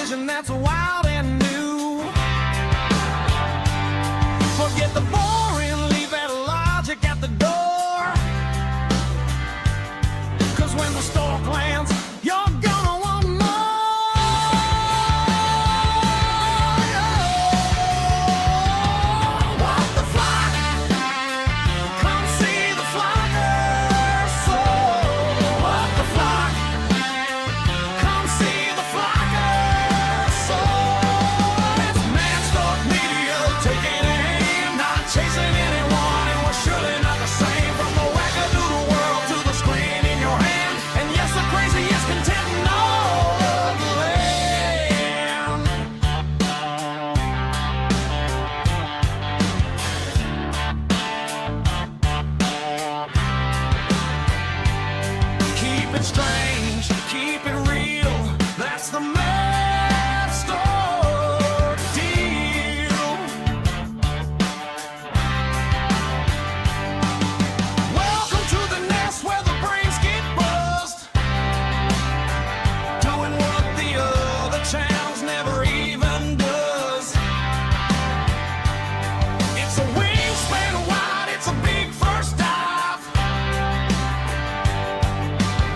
vision that's wild and new. Forget the boring, leave that logic at the door. 'Cause when the stork lands, you're gonna want more. Walk the flock, come see the flockers. So walk the flock, come see the flockers. So it's Man Stork Media taking aim, not chasing anyone, and we're surely not the same. From the wackadoodle world to the screen in your hand, and yes, the craziest content in all of the land. Keep it strange, keep it real. That's the Mad Stork deal. Welcome to the nest where the brains get buzzed, doing what the other channels never even does. It's a wingspan wide, it's a big first dive.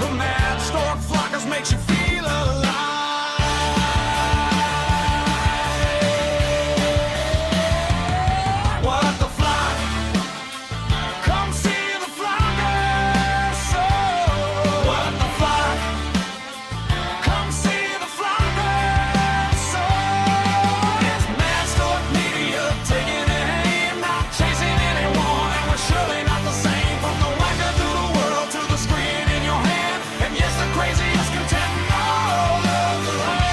The Mad Stork Flockers makes you feel alive. What the flock? Come see the flockers. So what the flock? Come see the flockers. So it's Mad Stork Media taking aim, not chasing anyone, and we're surely not the same. From the wackadoodle world to the screen in your hand, and yes, the craziest content in all of the land.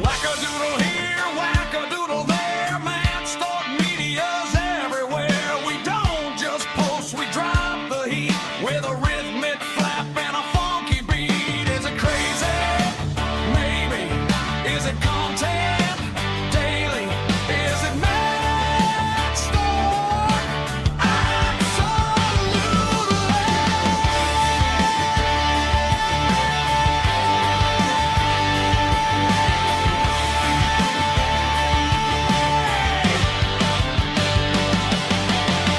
Wackadoodle here, wackadoodle there, Mad Stork Media's everywhere. We don't just post, we drop the heat with a rhythmic flap and a funky beat. Is it crazy? Maybe. Is it content? Daily. Is it Mad Stork?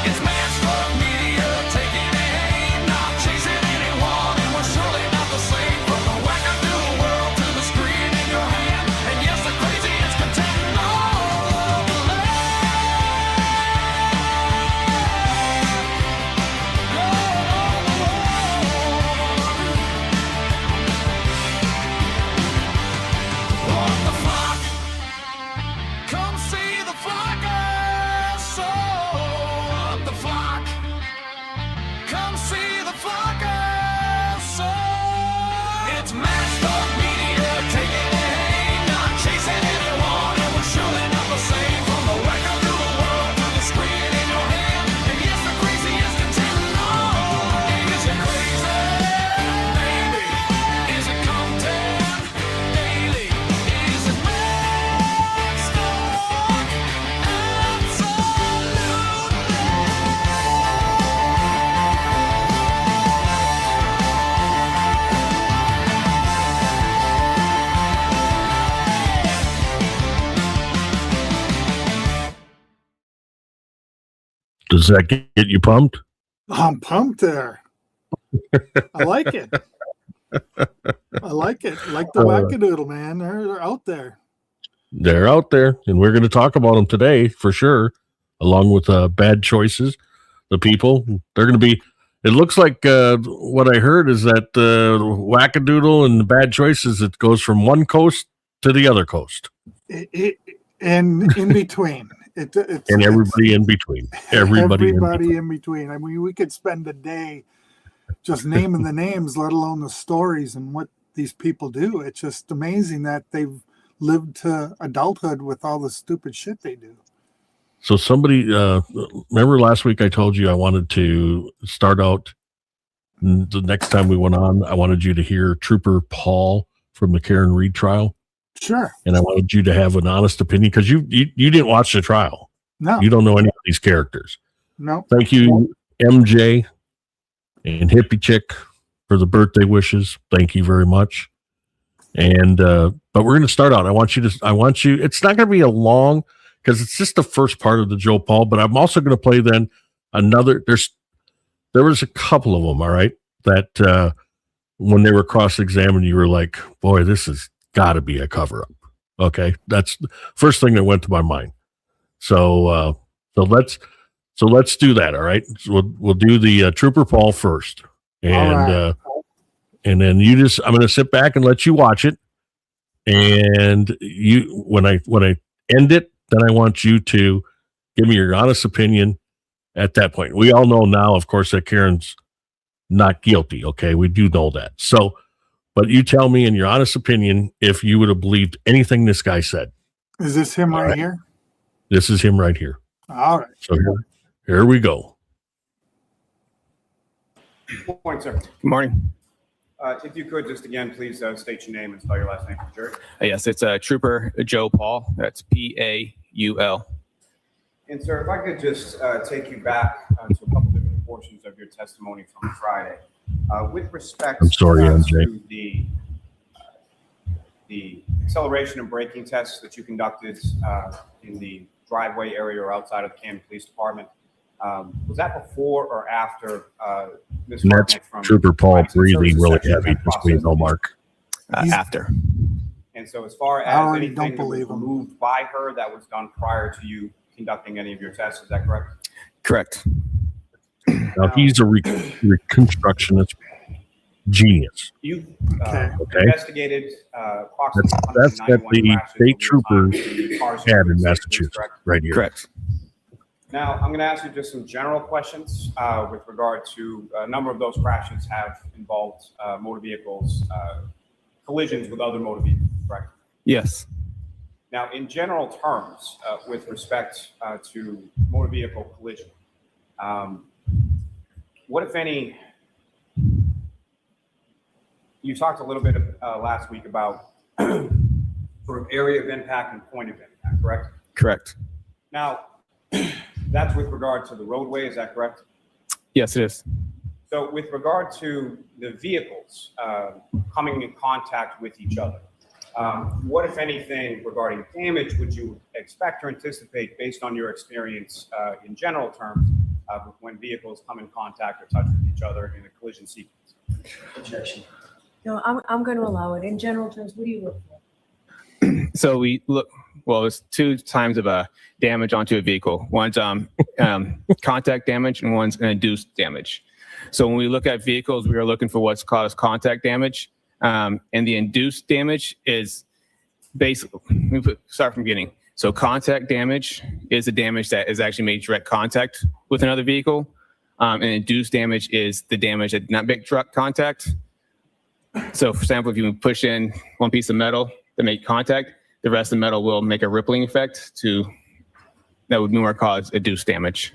It's Mad Stork Media taking aim, not chasing anyone, and we're surely not the same. From the wackadoodle world to the screen in your hand, and yes, the craziest content in all of the land. Walk the flock, come see the flockers. So walk the flock, come see the flockers. So it's Mad Stork Media taking aim, not chasing anyone, and we're surely not the same. From the wackadoodle world to the screen in your hand, and yes, the craziest content in all. Is it crazy? Maybe. Is it content? Daily. Is it Mad Stork? Does that get you pumped? I'm pumped there. I like it. I like it. Like the wackadoodle, man. They're out there. They're out there, and we're going to talk about them today for sure, along with Bad Choices. The people, they're going to be. It looks like what I heard is that wackadoodle and the Bad Choices, it goes from one coast to the other coast, And in between. and everybody in between. Everybody in between. I mean, we could spend a day just naming the names, let alone the stories and what these people do. It's just amazing that they've lived to adulthood with all the stupid shit they do. So somebody, remember last week I told you I wanted to start out, the next time we went on, I wanted you to hear Trooper Paul from the Karen Reed trial. Sure. And I wanted you to have an honest opinion because you didn't watch the trial. No. You don't know any of these characters. No. Thank you, MJ and Hippie Chick for the birthday wishes. Thank you very much. And but we're going to start out. I want you. It's not going to be a long, because it's just the first part of the Joe Paul. But I'm also going to play then another. There was a couple of them. All right, that when they were cross-examined, you were like, boy, this has got to be a cover-up. Okay, that's the first thing that went to my mind. So let's do that. All right, so we'll do the Trooper Paul first, and and then I'm going to sit back and let you watch it, and when I end it, then I want you to give me your honest opinion. At that point, we all know now, of course, that Karen's not guilty. Okay, we do know that. So, but you tell me in your honest opinion if you would have believed anything this guy said. Is this him right here? This is him right here. All right. So here we go. Good morning, sir. Good morning. If you could just again, please state your name and spell your last name for the jury. Yes, it's Trooper Joe Paul. That's Paul. And sir, if I could just take you back to a couple different portions of your testimony from Friday. With respect I'm sorry, MJ. to the acceleration and braking tests that you conducted in the driveway area or outside of the Camden Police Department, was that before or after Ms. And that's Hartnett from Trooper Paul Crimes and breathing Services really Section heavy, had just so you know, processed? Mark. After. And so as far I as already anything don't that was believe him. removed by her that was done prior to you conducting any of your tests, is that correct? Correct. Now he's a reconstructionist genius. You Okay. Okay. investigated approximately That's what 191 the crashes state over time troopers in the cars had you in were Massachusetts, correct? right here. Correct. Now, I'm going to ask you just some general questions with regard to a number of those crashes have involved motor vehicles, collisions with other motor vehicles, correct? Yes. Now, in general terms, with respect to motor vehicle collision, what, if any, you talked a little bit last week about sort of area of impact and point of impact, correct? Correct. Now, that's with regard to the roadway, is that correct? Yes, it is. So with regard to the vehicles coming in contact with each other, what, if anything, regarding damage would you expect or anticipate based on your experience in general terms when vehicles come in contact or touch with each other in a collision sequence? Objection. No, I'm going to allow it. In general terms, what do you look for? So we look, well, it's 2 times of damage onto a vehicle. One's contact damage and one's induced damage. So when we look at vehicles, we are looking for what's called as contact damage. And the induced damage is basically, start from the beginning. So contact damage is the damage that is actually made direct contact with another vehicle. And induced damage is the damage that did not make direct contact. So for example, if you push in one piece of metal to make contact, the rest of the metal will make a rippling effect that would more cause induced damage.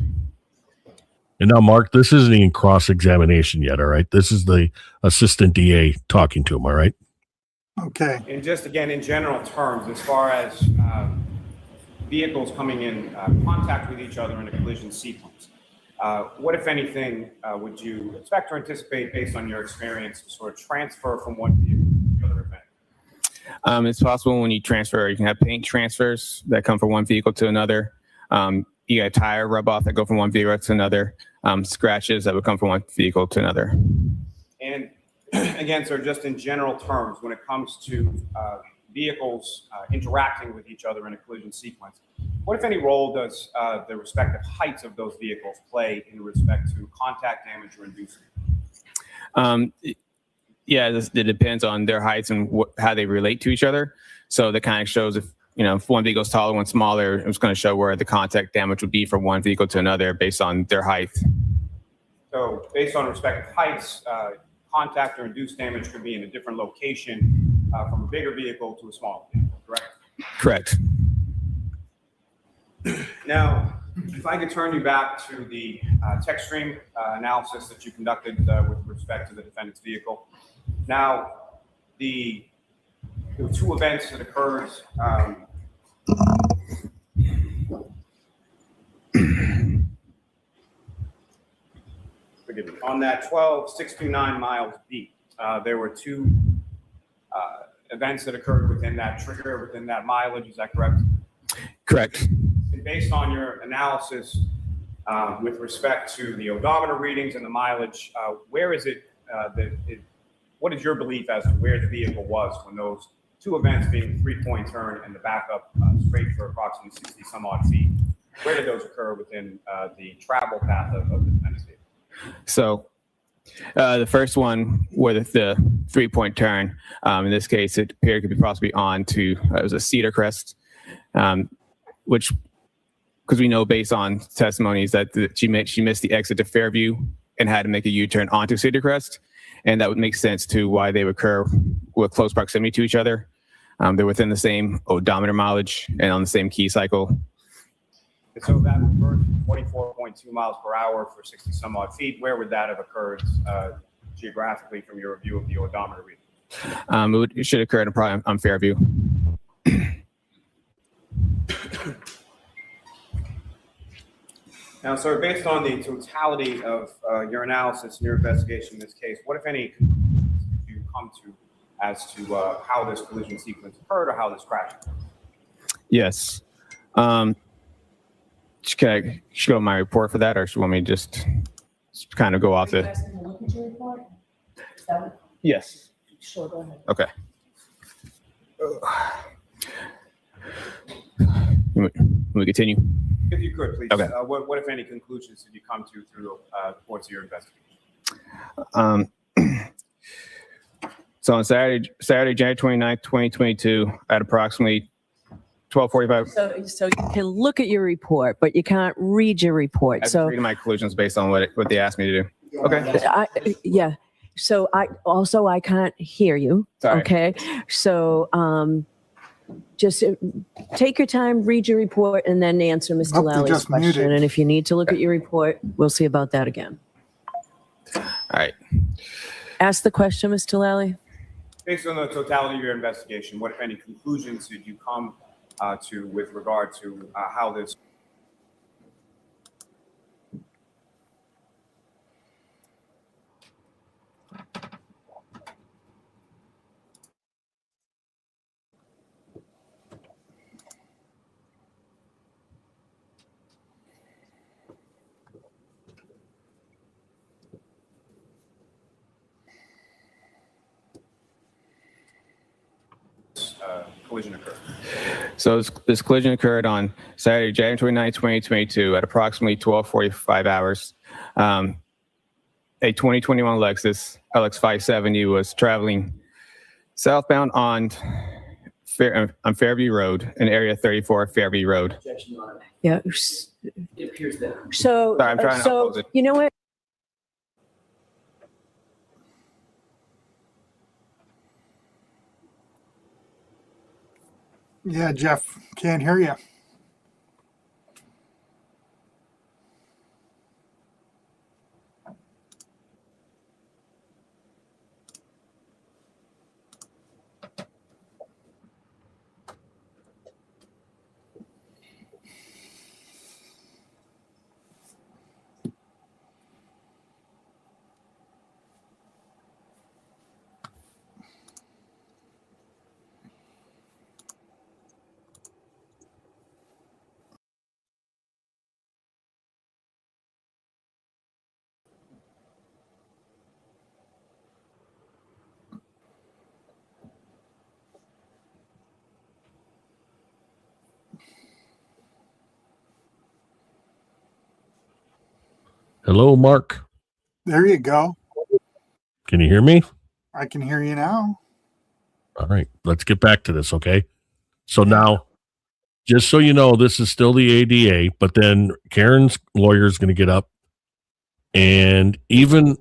And now, Mark, this isn't even cross-examination yet, all right? This is the assistant DA talking to him, all right? Okay. And just again, in general terms, as far as vehicles coming in contact with each other in a collision sequence, what, if anything, would you expect or anticipate based on your experience to sort of transfer from one vehicle to the other event? It's possible when you transfer, you can have paint transfers that come from one vehicle to another. You got tire rub off that go from one vehicle to another. Scratches that would come from one vehicle to another. And again, sir, just in general terms, when it comes to vehicles interacting with each other in a collision sequence, what, if any, role does the respective heights of those vehicles play in respect to contact damage or inducement? Yeah, it depends on their heights and how they relate to each other. So that kind of shows if one vehicle is taller, one smaller, it's going to show where the contact damage would be from one vehicle to another based on their height. So based on respective heights, contact or induced damage could be in a different location from a bigger vehicle to a smaller vehicle, correct? Correct. Now, if I could turn you back to the tech stream analysis that you conducted with respect to the defendant's vehicle. Now, there were 2 events that occurred. The forgive me, on that 12629 miles deep, there were two events that occurred within that trigger, within that mileage, is that correct? Correct. And based on your analysis with respect to the odometer readings and the mileage, where is it, what is your belief as to where the vehicle was when those two events, being the 3-point turn and the backup straight for approximately 60 some odd feet, where did those occur within the travel path of the defendant's vehicle? So the first one with the 3-point turn, in this case, it appeared to be possibly on to, it was a Cedar Crest, which, because we know based on testimonies that she missed the exit to Fairview and had to make a U-turn onto Cedar Crest. And that would make sense to why they would occur with close proximity to each other. They're within the same odometer mileage and on the same key cycle. And so that occurred 24.2 miles per hour for 60 some odd feet. Where would that have occurred geographically from your review of the odometer reading? It should occur probably on Fairview. Now, sir, based on the totality of your analysis and your investigation in this case, what, if any, conclusions did you come to as to how this collision sequence occurred or how this crash occurred? Yes. Should I show my report for that, or should you want me to just kind of go off Are you the? asking to look at your report? Is that what- Yes. Sure, go ahead. Okay. We continue. If you could, please. Okay. What, if any, conclusions did you come to through the course of your investigation? So on Saturday, January 29th, 2022, at approximately 12:45. So you can look at your report, but you can't read your report. I'm So reading my conclusions based on what they asked me to do. Okay. yeah. So I can't hear you. Sorry. Okay. So just take your time, read your report, and then answer Mr. Nope, they Lally's just question. muted. And if you need to look at your report, we'll see about that again. All right. Ask the question, Mr. Lally. Based on the totality of your investigation, what, if any, conclusions did you come to with regard to how this collision occurred? So this collision occurred on Saturday, January 29th, 2022, at approximately 12:45 hours. A 2021 Lexus LX 570 was traveling southbound on Fairview Road, in Area 34 Fairview Road. Yeah. It appears that. So, Sorry, I'm trying to so oppose it. you know what? Yeah, Jeff, can't hear you. Hello, Mark. There you go. Can you hear me? I can hear you now. All right, let's get back to this, okay? So now, just so you know, this is still the ADA, but then Karen's lawyer is going to get up, and even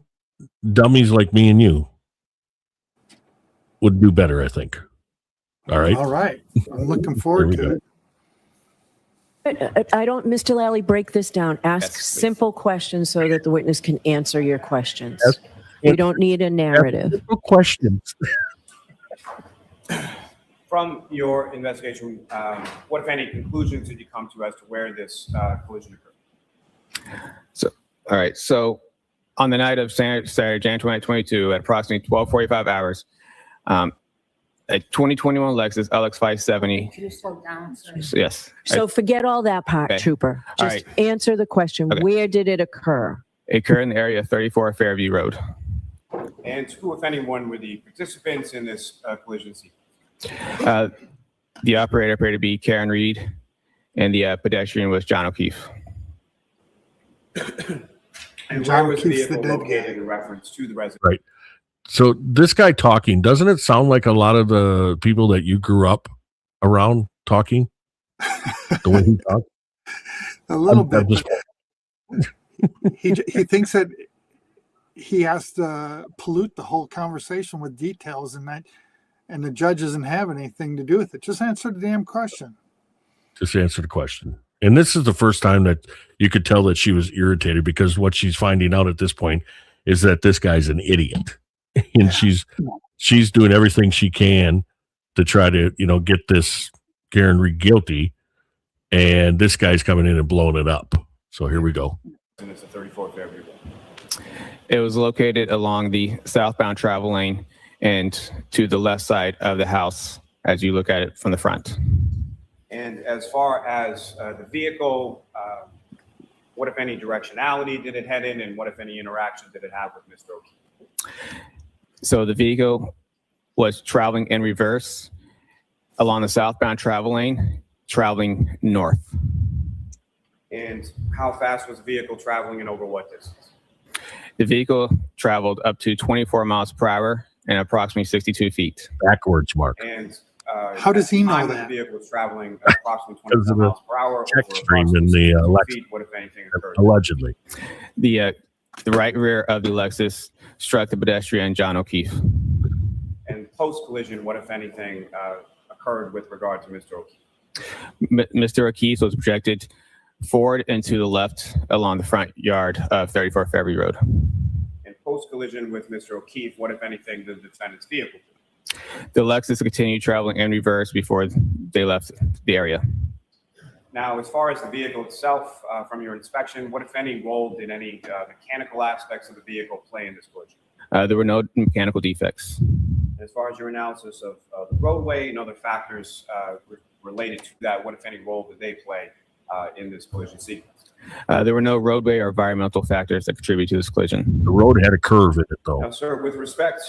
dummies like me and you would do better, I think. All right? All right. I'm looking forward There we to it. I don't, Mr. Lally, break this down. Ask Yes, please. simple questions so that the witness can answer your questions. Yes. We don't need a narrative. Questions. From your investigation, what, if any, conclusions did you come to as to where this collision occurred? All right. So On the night of Saturday, January 2022, at approximately 12:45 hours, a 2021 Lexus LX 570. Can you slow down, sir? Yes. So forget all that part, Okay. Trooper. All Just answer the question. Okay. Where did it occur? It occurred in the area of 34 Fairview Road. And who, if anyone, were the participants in this collision scene? The operator appeared to be Karen Reed, and the pedestrian was John O'Keefe. And John where was the O'Keefe's the vehicle dead located guy. in reference to the resident? Right. So this guy talking, doesn't it sound like a lot of the people that you grew up around talking? The way he talked? A little I'm bit. just- He thinks that he has to pollute the whole conversation with details, and the judge doesn't have anything to do with it. Just answer the damn question. Just answer the question. And this is the first time that you could tell that she was irritated, because what she's finding out at this point is that this guy's an idiot. And she's doing everything she can to try to, get this Karen Reed guilty. And this guy's coming in and blowing it up. So here we go. And it's a 34 Fairview Road. It was located along the southbound travel lane and to the left side of the house as you look at it from the front. And as far as the vehicle, what, if any, directionality did it head in, and what, if any, interaction did it have with Mr. O'Keefe? So the vehicle was traveling in reverse along the southbound travel lane, traveling north. And how fast was the vehicle traveling and over what distance? The vehicle traveled up to 24 miles per hour and approximately 62 feet. Backwards, Mark. And How does he know at the time that? The vehicle was traveling at approximately Because 24 of the miles per hour. check over stream in approximately the 62 Lexus. feet. What, if anything, occurred? Allegedly. The right rear of the Lexus struck the pedestrian John O'Keefe. And post-collision, what, if anything, occurred with regard to Mr. O'Keefe? Mr. O'Keefe was projected forward and to the left along the front yard of 34 Fairview Road. And post-collision with Mr. O'Keefe, what, if anything, did the defendant's vehicle do? The Lexus continued traveling in reverse before they left the area. Now, as far as the vehicle itself, from your inspection, what, if any, role did any mechanical aspects of the vehicle play in this collision? There were no mechanical defects. As far as your analysis of the roadway and other factors related to that, what, if any, role did they play in this collision sequence? There were no roadway or environmental factors that contribute to this collision. The road had a curve in it, though. Now, sir, with respect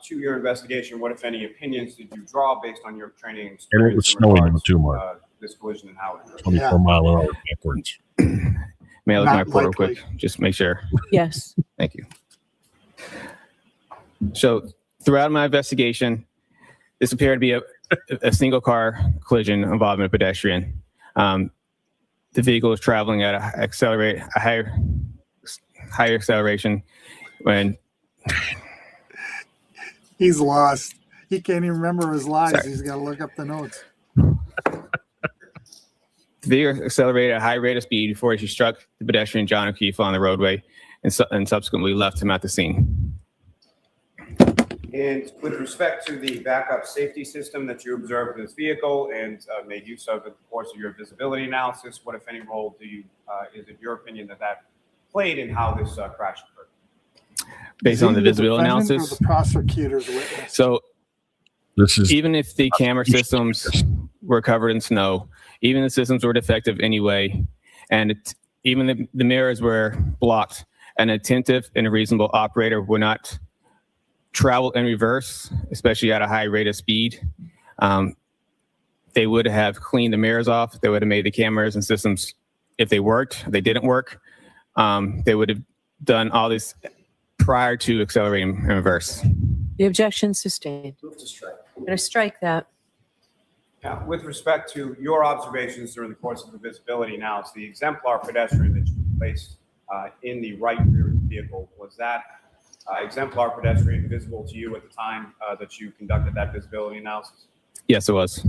to your investigation, what, if any, opinions did you draw based on your training and And it was experience in snowing regards too, to, Mark. this collision and how it occurred? 24 mile an hour backwards. May I look at my Not report real likely. quick? Just make sure. Yes. Thank you. So throughout my investigation, this appeared to be a single car collision involving a pedestrian. The vehicle was traveling at a higher acceleration when He's lost. He can't even remember his lies. Sorry. He's got to look up the notes. the vehicle accelerated at a high rate of speed before she struck the pedestrian John O'Keefe on the roadway and subsequently left him at the scene. And with respect to the backup safety system that you observed in this vehicle and made use of in the course of your visibility analysis, what, if any, role is it your opinion that played in how this crash occurred? Based Is he on the visibility defendant or analysis. the prosecutor's witness. So This is even if the camera systems were covered in snow, even the systems were defective anyway, and even the mirrors were blocked, an attentive and a reasonable operator would not travel in reverse, especially at a high rate of speed. They would have cleaned the mirrors off. They would have made the cameras and systems, if they worked, if they didn't work, they would have done all this prior to accelerating in reverse. The objection sustained. Move to strike. I'm going to strike that. Now, with respect to your observations during the course of the visibility analysis, the exemplar pedestrian that you placed in the right rear of the vehicle, was that exemplar pedestrian visible to you at the time that you conducted that visibility analysis? Yes, it was.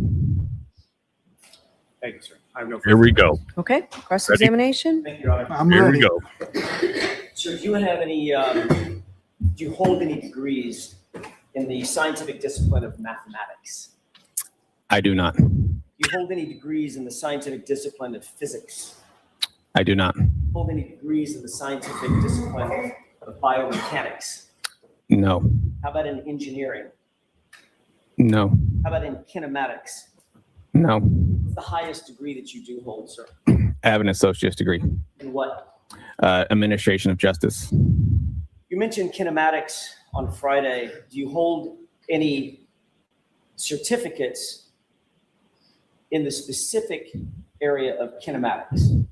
Thank you, sir. I have no Here we go. Okay. Cross-examination. Thank you, Your Honor. I'm Here ready. we go. Sir, do you have any, do you hold any degrees in the scientific discipline of mathematics? I do not. Do you hold any degrees in the scientific discipline of physics? I do not. Hold any degrees in the scientific discipline of biomechanics? No. How about in engineering? No. How about in kinematics? No. What's the highest degree that you do hold, sir? I have an associate's degree. In what? Administration of justice. You mentioned kinematics on Friday. Do you hold any certificates in the specific area of kinematics?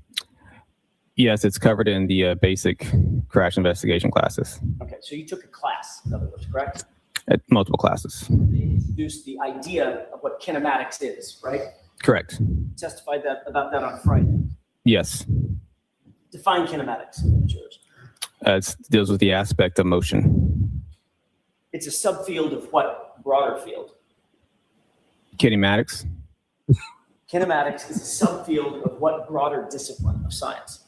Yes, it's covered in the basic crash investigation classes, Okay, so you took a class, in other words, correct? at multiple classes. You introduced the idea of what kinematics is, right? Correct. Testified about that on Friday. Yes. Define kinematics. It's yours. It deals with the aspect of motion. It's a subfield of what broader field? Kinematics. Kinematics is a subfield of what broader discipline of science?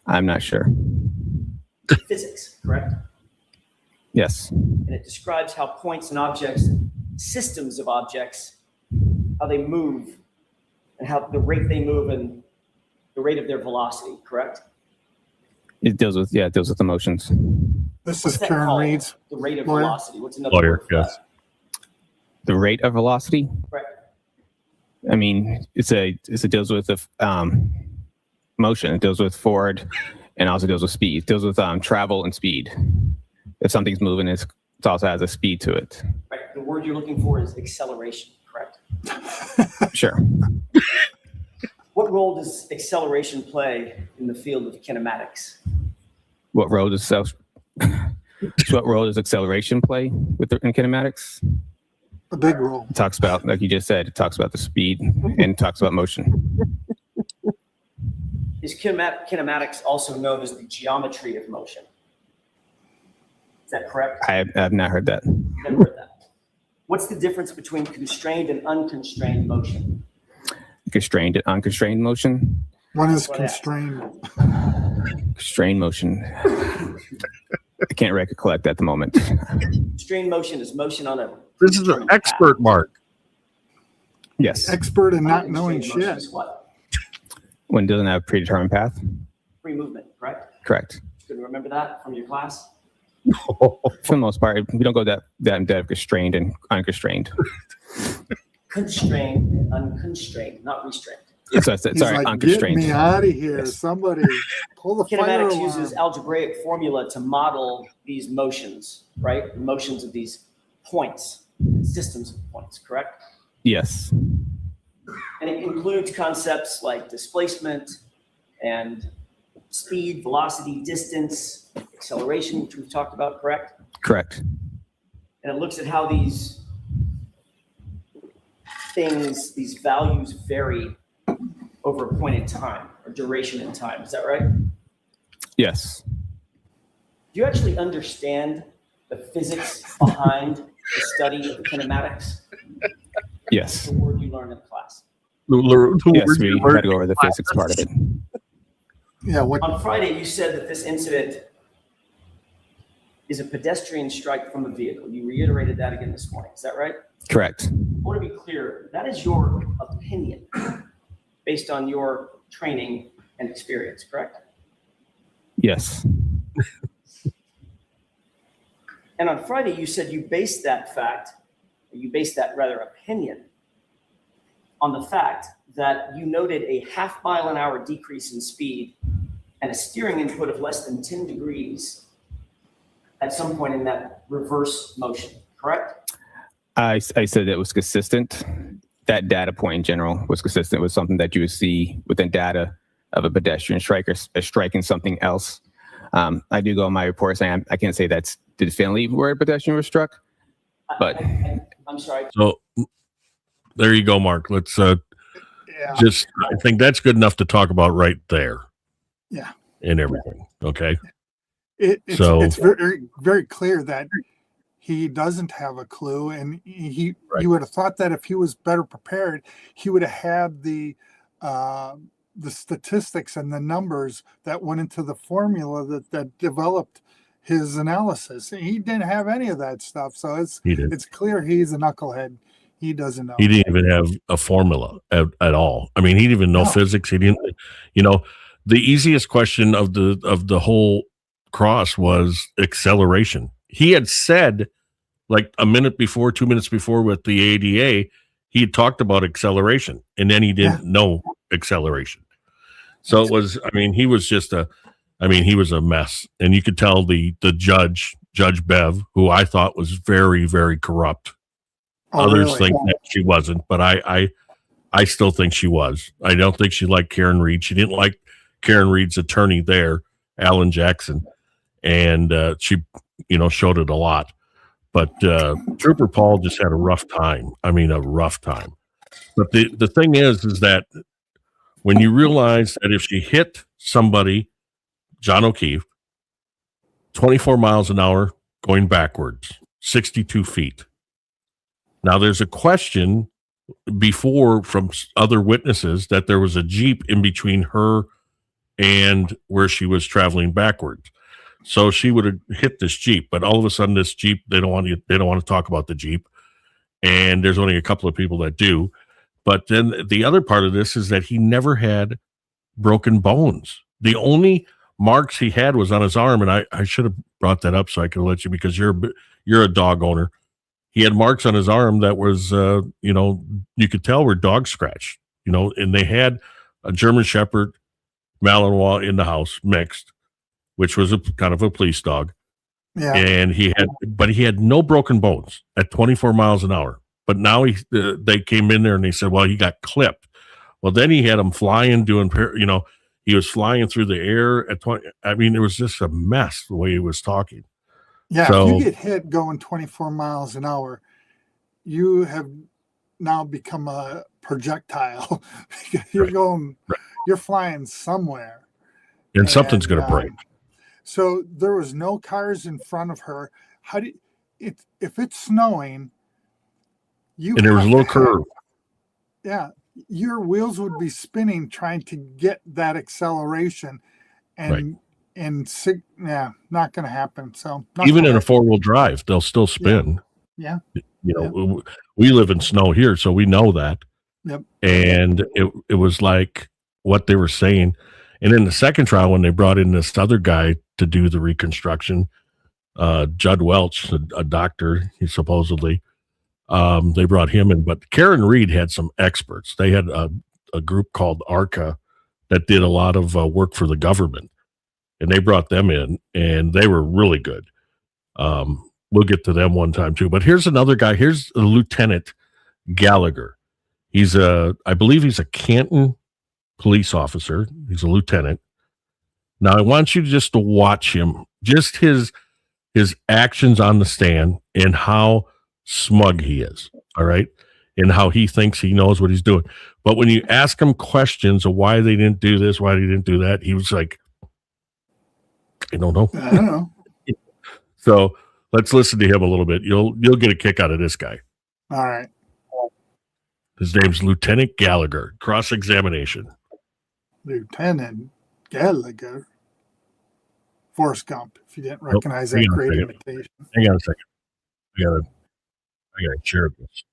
I'm not sure. Physics, correct? Yes. And it describes how points and objects, systems of objects, how they move, and how the rate they move and the rate of their velocity, correct? It deals with the motions. This What's is that Karen called? Reed's The rate of lawyer. velocity. What's another Lawyer, word for yes. that? The rate of velocity. Correct. I mean, it deals with the motion. It deals with forward, and also deals with speed. It deals with travel and speed. If something's moving, it also has a speed to it. Right. The word you're looking for is acceleration, correct? Sure. What role does acceleration play in the field of kinematics? What role does acceleration play in kinematics? A big role. It talks about, like you just said, it talks about the speed and it talks about motion. Is kinematics also known as the geometry of motion? Is that correct? I have not heard that. Never heard that. What's the difference between constrained and unconstrained motion? Constrained and unconstrained motion. One is What act? constrained. Constrained motion. I can't recollect at the moment. Constrained motion is motion on a. This is an determined expert, path. Mark. Yes. Expert in not knowing Unconstrained motion shit. is what? When it doesn't have a predetermined path. Free movement, correct? Correct. You can remember that from your class? For the most part, we don't go that in depth, constrained and unconstrained. Constrained and unconstrained, not restrained. So I said, He's sorry, like, get unconstrained. me out of here. Yes. Somebody pull the fire Kinematics alarm. uses algebraic formula to model these motions, right? The motions of these points, systems of points, correct? Yes. And it includes concepts like displacement and speed, velocity, distance, acceleration, which we've talked about, correct? Correct. And it looks at how these things, these values vary over a point in time or duration in time. Is that right? Do Yes. you actually understand the physics behind the study of kinematics? Yes. The word you learned in class. Yes, we had to go over the physics part of it. Yeah, what On Friday, you said that this incident is a pedestrian strike from a vehicle. You reiterated that again this morning. Is that right? Correct. I want to be clear. That is your opinion based on your training and experience, correct? Yes. And on Friday, you said you based that opinion on the fact that you noted a half-mile-an-hour decrease in speed and a steering input of less than 10 degrees at some point in that reverse motion, correct? I said it was consistent. That data point in general was consistent with something that you would see within data of a pedestrian striker striking something else. I do go in my report saying I can't say that's definitely where a pedestrian was struck. But- I'm sorry. So there you go, Mark. Let's yeah. I think that's good enough to talk about right there. Yeah. And everything. Okay. It's So- very, very clear that he doesn't have a clue, and he Right. you would have thought that if he was better prepared, he would have had the statistics and the numbers that went into the formula that developed his analysis. He didn't have any of that stuff, so He did. it's clear he's a knucklehead. He doesn't know. He didn't even have a formula at all. I mean, he didn't even know No. physics. He didn't, the easiest question of the whole cross was acceleration. He had said, like a minute before, 2 minutes before with the ADA, he had talked about acceleration, and then he didn't know acceleration. So it was, I mean, he was a mess. And you could tell the judge, Judge Bev, who I thought was very, very corrupt. Oh, Others really? think that she wasn't, but I still think she was. I don't think she liked Karen Reed. She didn't like Karen Reed's attorney there, Alan Jackson. And she, showed it a lot. But Trooper Paul just had a rough time. I mean, a rough time. But the thing is that when you realize that if she hit somebody, John O'Keefe, 24 miles an hour going backwards, 62 feet. Now, there's a question before from other witnesses that there was a Jeep in between her and where she was traveling backwards. So she would have hit this Jeep, but all of a sudden this Jeep, they don't want to talk about the Jeep. And there's only a couple of people that do. But then the other part of this is that he never had broken bones. The only marks he had was on his arm. And I should have brought that up so I could let you, because you're a dog owner. He had marks on his arm that was, you could tell were dog scratch, and they had a German Shepherd Malinois in the house mixed, which was a kind of a police dog. Yeah. And he had no broken bones at 24 miles an hour. But now they came in there and they said, well, he got clipped. Well, then he had him flying, he was flying through the air at 20. I mean, it was just a mess the way he was talking. Yeah, So- if you get hit going 24 miles an hour, you have now become a projectile. You're flying somewhere. And something's going to And, break. So there was no cars in front of her. If it's snowing, And there was a little curve. Yeah, your wheels would be spinning trying to get that acceleration, and not going to happen. So Even in a 4-wheel drive, they'll still spin. Yeah. We live in snow here, so we know that. Yep. And it was like what they were saying. And in the second trial, when they brought in this other guy to do the reconstruction, Judd Welch, a doctor, he supposedly, they brought him in. But Karen Reed had some experts. They had a group called ARCA that did a lot of work for the government. And they brought them in, and they were really good. We'll get to them one time too. But here's another guy. Here's Lieutenant Gallagher. I believe he's a Canton police officer. He's a lieutenant. Now I want you just to watch him, just his actions on the stand and how smug he is. All right. And how he thinks he knows what he's doing. But when you ask him questions of why they didn't do this, why they didn't do that, he was like, I don't know. I don't know. So let's listen to him a little bit. You'll get a kick out of this guy. All right. His name's Lieutenant Gallagher. Cross-examination. Lieutenant Gallagher. Forrest Gump, if you didn't Nope. recognize Hang that on a great second. imitation. Hang on a second. I gotta share this.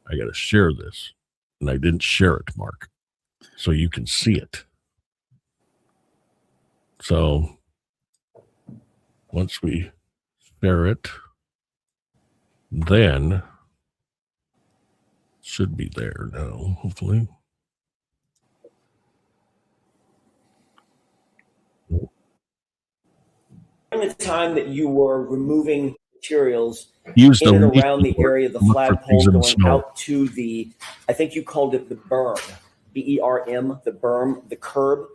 I gotta share this. And I didn't share it, Mark. So you can see it. So once we share it, then it should be there now, hopefully. During the time that you were removing materials Use the in and leaf around the blower area of the to look for flagpole things in the going snow. out to I think you called it the berm, BERM, the berm, the curb.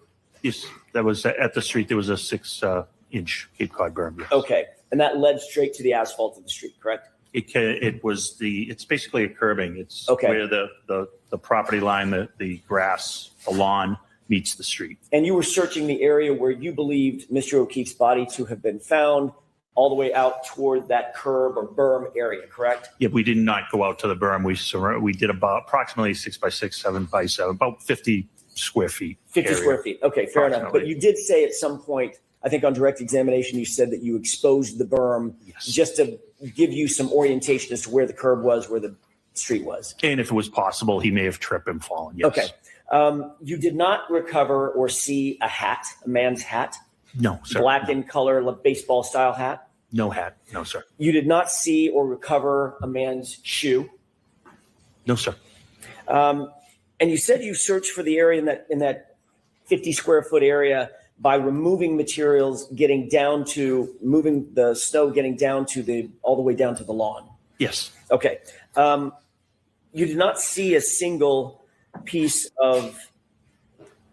Yes, that was at the street. There was a 6-inch Cape Cod berm. Yes. Okay, and that led straight to the asphalt of the street, correct? It's basically a curbing. It's Okay. where the property line, the grass, the lawn meets the street. And you were searching the area where you believed Mr. O'Keefe's body to have been found, all the way out toward that curb or berm area, correct? Yeah, we did not go out to the berm. We did about approximately 6 by 6, 7 by 7, about 50 square feet. 50 area. square feet. Okay, fair enough. But Approximately. you did say at some point, I think on direct examination, you said that you exposed the berm Yes. just to give you some orientation as to where the curb was, where the street was. And if it was possible, he may have tripped and fallen. Yes. Okay. You did not recover or see a hat, a man's hat. No, sir. black in color, like baseball style hat. No hat. No, sir. You did not see or recover a man's shoe. No, sir. And you said you searched for the area in that 50 square foot area by removing materials, moving the snow, getting down to all the way down to the lawn. Yes. Okay. You did not see a single piece of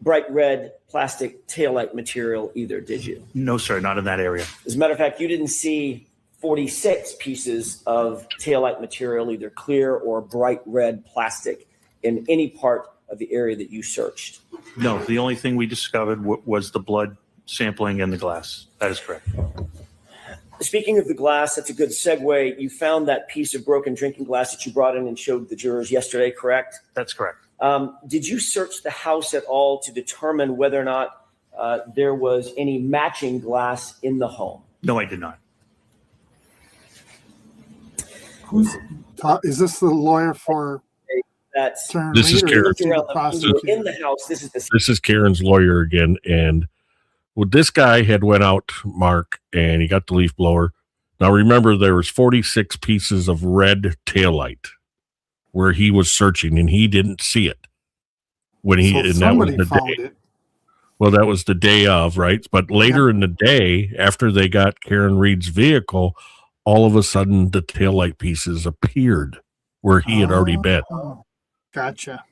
bright red plastic taillight material either, did you? No, sir. Not in that area. As a matter of fact, you didn't see 46 pieces of taillight material, either clear or bright red plastic, in any part of the area that you searched. No, the only thing we discovered was the blood sampling in the glass. That is correct. Speaking of the glass, that's a good segue. You found that piece of broken drinking glass that you brought in and showed the jurors yesterday, correct? That's correct. Did you search the house at all to determine whether or not there was any matching glass in the home? No, I did not. Is this the lawyer for That's Karen This is Reed, or Karen. is he the around the people prosecutor? in the house. This This is Karen's lawyer again, and well, this guy had went out, Mark, and he got the leaf blower. Now remember, there was 46 pieces of red taillight where he was searching, and he didn't see it when he. So and that was somebody the found day. it. Well, that was the day of, right? But later in the day, after they got Karen Reed's vehicle, all of a sudden the taillight pieces appeared where he had already been. Oh, gotcha.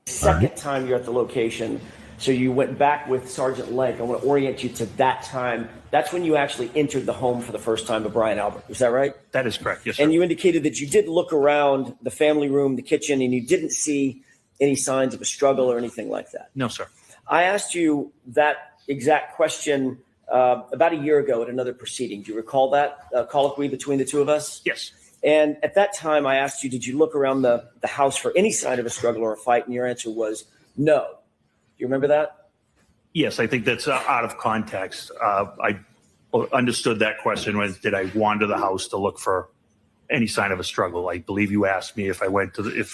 second time you're at the location. So you went back with Sergeant Lake. I want to orient you to that time. That's when you actually entered the home for the first time of Brian Albert. Is that right? That is correct. Yes, sir. And you indicated that you did look around the family room, the kitchen, and you didn't see any signs of a struggle or anything like that. No, sir. I asked you that exact question about a year ago at another proceeding. Do you recall that colloquy between the two of us? Yes. And at that time, I asked you, did you look around the house for any sign of a struggle or a fight? And your answer was no. Do you remember that? Yes, I think that's out of context. I understood that question was, did I wander the house to look for any sign of a struggle? I believe you asked me if I went to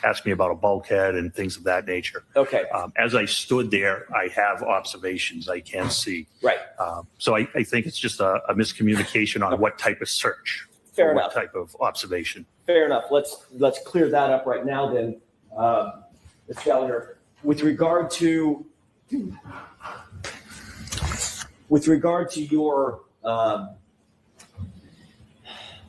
asked me about a bulkhead and things of that nature. Okay. As I stood there, I have observations I can see. Right. So I think it's just a miscommunication on what type of search. Fair or enough. What type of observation. Fair enough. Let's clear that up right now then. Ms. Gallagher, with regard to your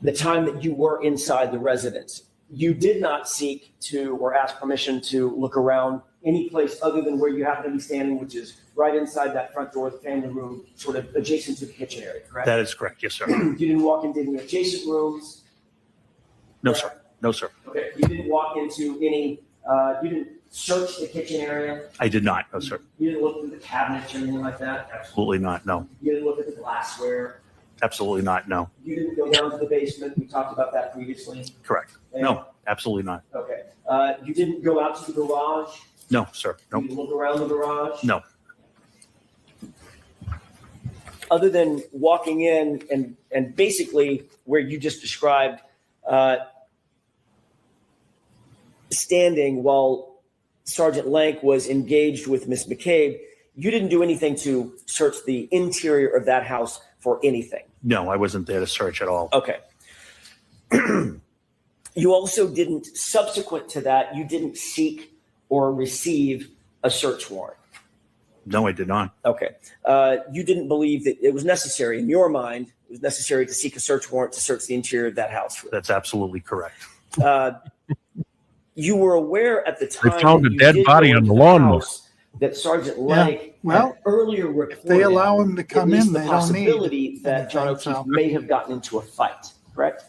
the time that you were inside the residence, you did not seek to or ask permission to look around any place other than where you happen to be standing, which is right inside that front door of the family room, sort of adjacent to the kitchen area, correct? That is correct. Yes, sir. You didn't walk into any adjacent rooms. No, sir. No, sir. Okay. You didn't walk into any. You didn't search the kitchen area. I did not. No, sir. You didn't look through the cabinets or anything like that. Absolutely not. No. You didn't look at the glassware. Absolutely not. No. You didn't go down to the basement. We talked about that previously. Correct. No, absolutely not. Okay. You didn't go out to the garage. No, sir. You No. didn't look around the garage. No. Other than walking in and basically where you just described, standing while Sergeant Lank was engaged with Miss McCabe, you didn't do anything to search the interior of that house for anything. No, I wasn't there to search at all. Okay. You also didn't, subsequent to that, you didn't seek or receive a search warrant. No, I did not. Okay. You didn't believe that it was necessary, in your mind, it was necessary to seek a search warrant to search the interior of that house. That's absolutely correct. You were aware at the time found that a you dead did body go on into the lawnmower. house that Sergeant Lake Well, had earlier reported. If they allow him to come at least in, the they don't need possibility that John anything, O'Keefe so. may have gotten into a fight, correct?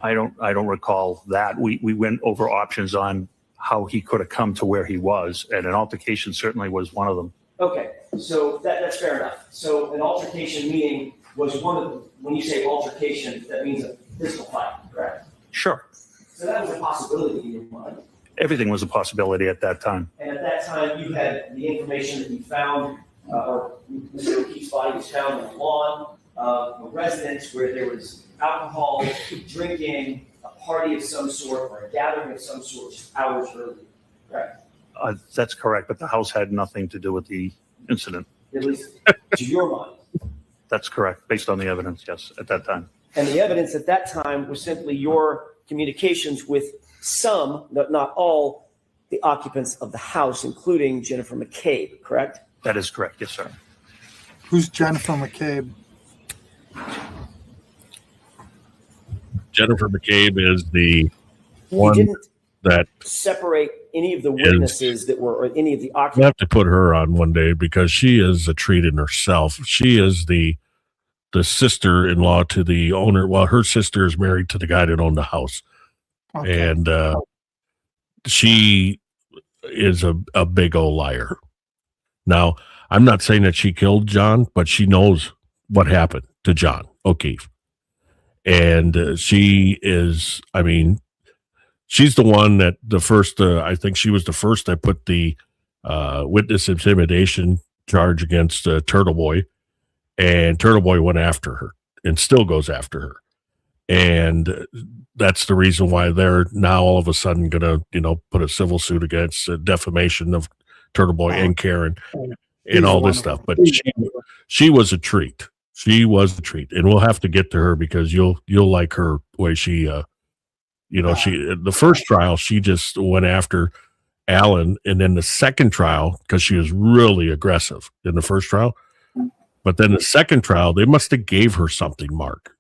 I don't recall that. We went over options on how he could have come to where he was, and an altercation certainly was one of them. Okay, so that's fair enough. So an altercation meeting was one of the, when you say altercation, that means a physical fight, correct? Sure. So that was a possibility in your mind. Everything was a possibility at that time. And at that time, you had the information that you found, or Mr. O'Keefe's body was found on the lawn of a residence where there was alcohol, drinking, a party of some sort, or a gathering of some sort just hours earlier, correct? That's correct, but the house had nothing to do with the incident. at least to your mind. That's correct, based on the evidence, yes, at that time. And the evidence at that time was simply your communications with some, but not all, the occupants of the house, including Jennifer McCabe, correct? That is correct, yes, sir. Who's Jennifer McCabe? Jennifer McCabe is the You one didn't that separate any of the witnesses that were, or any of the you occupants. have to put her on one day because she is a treat in herself. She is the sister-in-law to the owner. Well, her sister is married to the guy that owned the house. Okay. And she is a big old liar. Now, I'm not saying that she killed John, but she knows what happened to John O'Keefe. And she is, I mean, she's the one that the first, I think she was the first that put the witness intimidation charge against Turtle Boy. And Turtle Boy went after her and still goes after her. And that's the reason why they're now all of a sudden going to, put a civil suit against defamation of Turtle Boy and Karen and all this stuff. But she was a treat. She was a treat. And we'll have to get to her because you'll like her way she, the first trial, she just went after Alan. And then the second trial, because she was really aggressive in the first trial. But then the second trial, they must have gave her something, Mark,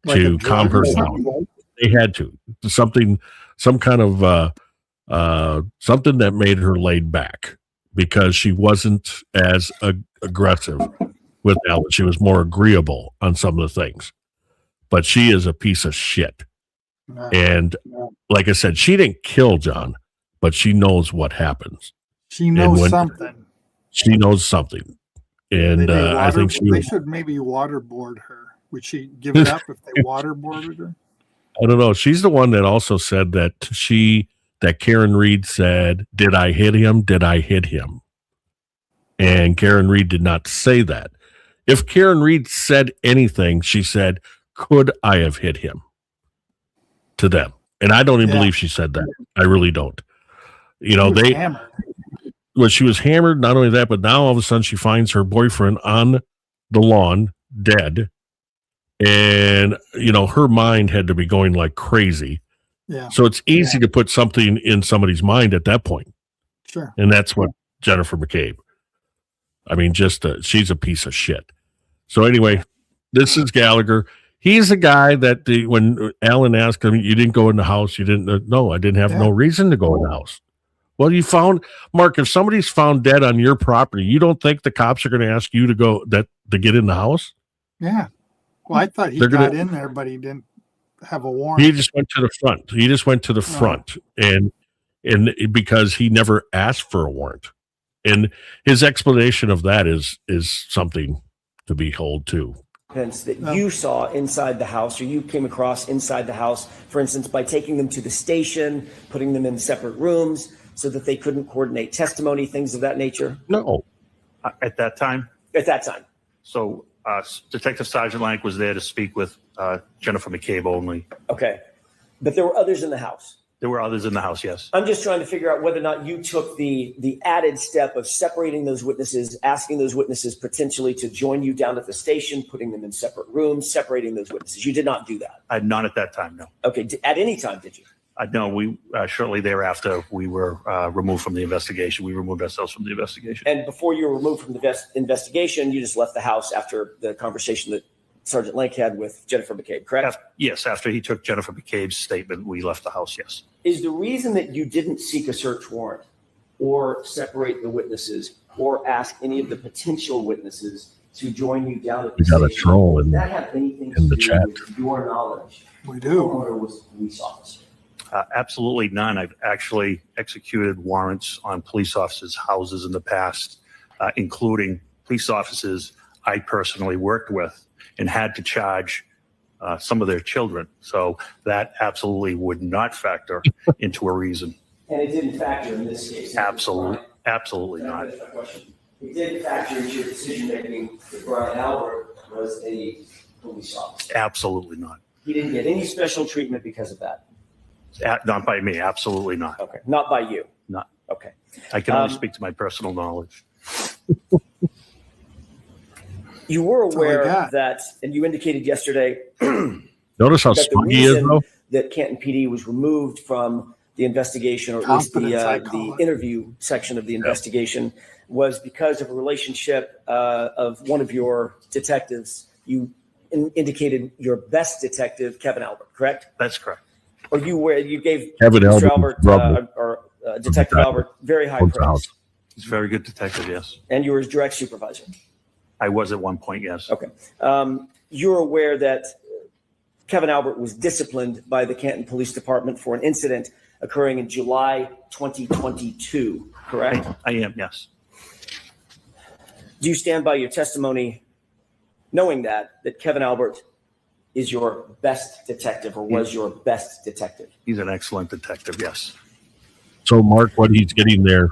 Like to a calm her drug or down. something? They had to some kind of something that made her laid back because she wasn't as aggressive with Alan. She was more agreeable on some of the things, but she is a piece of shit. No. And like I said, she didn't kill John, but she knows what happens. She knows when- something. She knows something. And They may I think they should maybe waterboard her. Would she give it up if they waterboarded her? I don't know. She's the one that also said that Karen Reed said, "Did I hit him? Did I hit him?" And Karen Reed did not say that. If Karen Reed said anything, she said, "Could I have hit him?" to them. And I don't even Yeah. believe she said that. I really don't. She was They hammered. well, she was hammered. Not only that, but now all of a sudden she finds her boyfriend on the lawn, dead. And, her mind had to be going like crazy. Yeah, So it's easy to put something in somebody's mind at that point. sure. And that's what Jennifer McCabe. I mean, she's a piece of shit. So anyway, this is Gallagher. He's the guy that when Alan asked him, "You didn't go in the house. You didn't." No, I didn't have no reason to go in the house. Well, you found, Mark, if somebody's found dead on your property, you don't think the cops are going to ask you to get in the house? Yeah. Well, I thought he They're got gonna- in there, but he didn't have a warrant. He just went to the front. He just went to the front and because he never asked for a warrant. And his explanation of that is something to behold too. That you saw inside the house, or you came across inside the house, for instance, by taking them to the station, putting them in separate rooms so that they couldn't coordinate testimony, things of that nature, No. At that time, at that time. so Detective Sergeant Lank was there to speak with Jennifer McCabe only. Okay. But there were others in the house. There were others in the house, yes. I'm just trying to figure out whether or not you took the added step of separating those witnesses, asking those witnesses potentially to join you down at the station, putting them in separate rooms, separating those witnesses. You did not do that. Not at that time, no. Okay. At any time, did you? No, we shortly thereafter, we were removed from the investigation. We removed ourselves from the investigation. And before you were removed from the investigation, you just left the house after the conversation that Sergeant Lank had with Jennifer McCabe, correct? Yes, after he took Jennifer McCabe's statement, we left the house, yes. Is the reason that you didn't seek a search warrant or separate the witnesses or ask any of the potential witnesses to join you down at the We got a station, troll does in that have anything in to the do chat. with your knowledge? We The do. homeowner was a police officer. Absolutely none. I've actually executed warrants on police officers' houses in the past, including police officers I personally worked with and had to charge some of their children. So that absolutely would not factor into a reason. And it didn't factor in this case. Absolutely not. It did factor into your decision-making that Brian Albert was a police officer. Absolutely not. He didn't get any special treatment because of that. Not by me. Absolutely not. Okay. Not by you. Not. Okay. I can only speak to my personal knowledge. You were That's all I aware got. that, and you indicated yesterday Notice how that the smug he is, reason though. that Canton PD was removed from the investigation, or at least Confidence, I call the it. interview section of the investigation, was because of a relationship of one of your detectives. You indicated your best detective, Kevin Albert, correct? That's correct. Or you gave Kevin Mr. Albert, Albert or Detective Albert very high Owns the praise, house. He's a very good detective, yes. and you were his direct supervisor. I was at one point, yes. Okay. You're aware that Kevin Albert was disciplined by the Canton Police Department for an incident occurring in July 2022, correct? I am, yes. Do you stand by your testimony knowing that Kevin Albert is your best detective, or was your best detective? He's an excellent detective, yes. So, Mark, what he's getting there,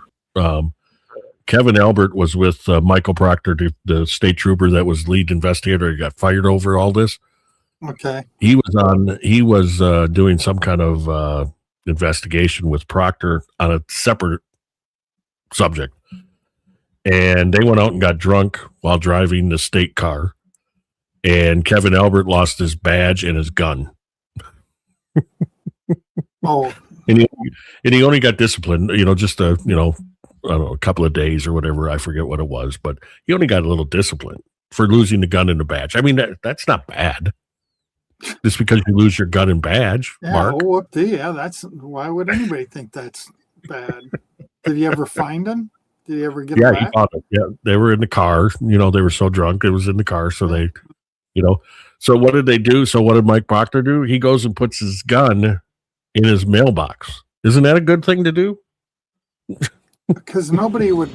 Kevin Albert was with Michael Proctor, the state trooper that was lead investigator. He got fired over all this. Okay. He was doing some kind of investigation with Proctor on a separate subject. And they went out and got drunk while driving the state car. And Kevin Albert lost his badge and his gun. Oh, And he only got disciplined, just I don't know, a couple of days or whatever. I forget what it was, but he only got a little discipline for losing the gun and the badge. I mean, that's not bad. Just because you lose your gun and badge, yeah. Mark. Oh, whoop-dee. Yeah, why would anybody think that's bad? Did you ever find him? Did he ever get Yeah, him he back? caught it. Yeah, they were in the car. They were so drunk. It was in the car. So they, So what did they do? So what did Mike Proctor do? He goes and puts his gun in his mailbox. Isn't that a good thing to do? Because nobody would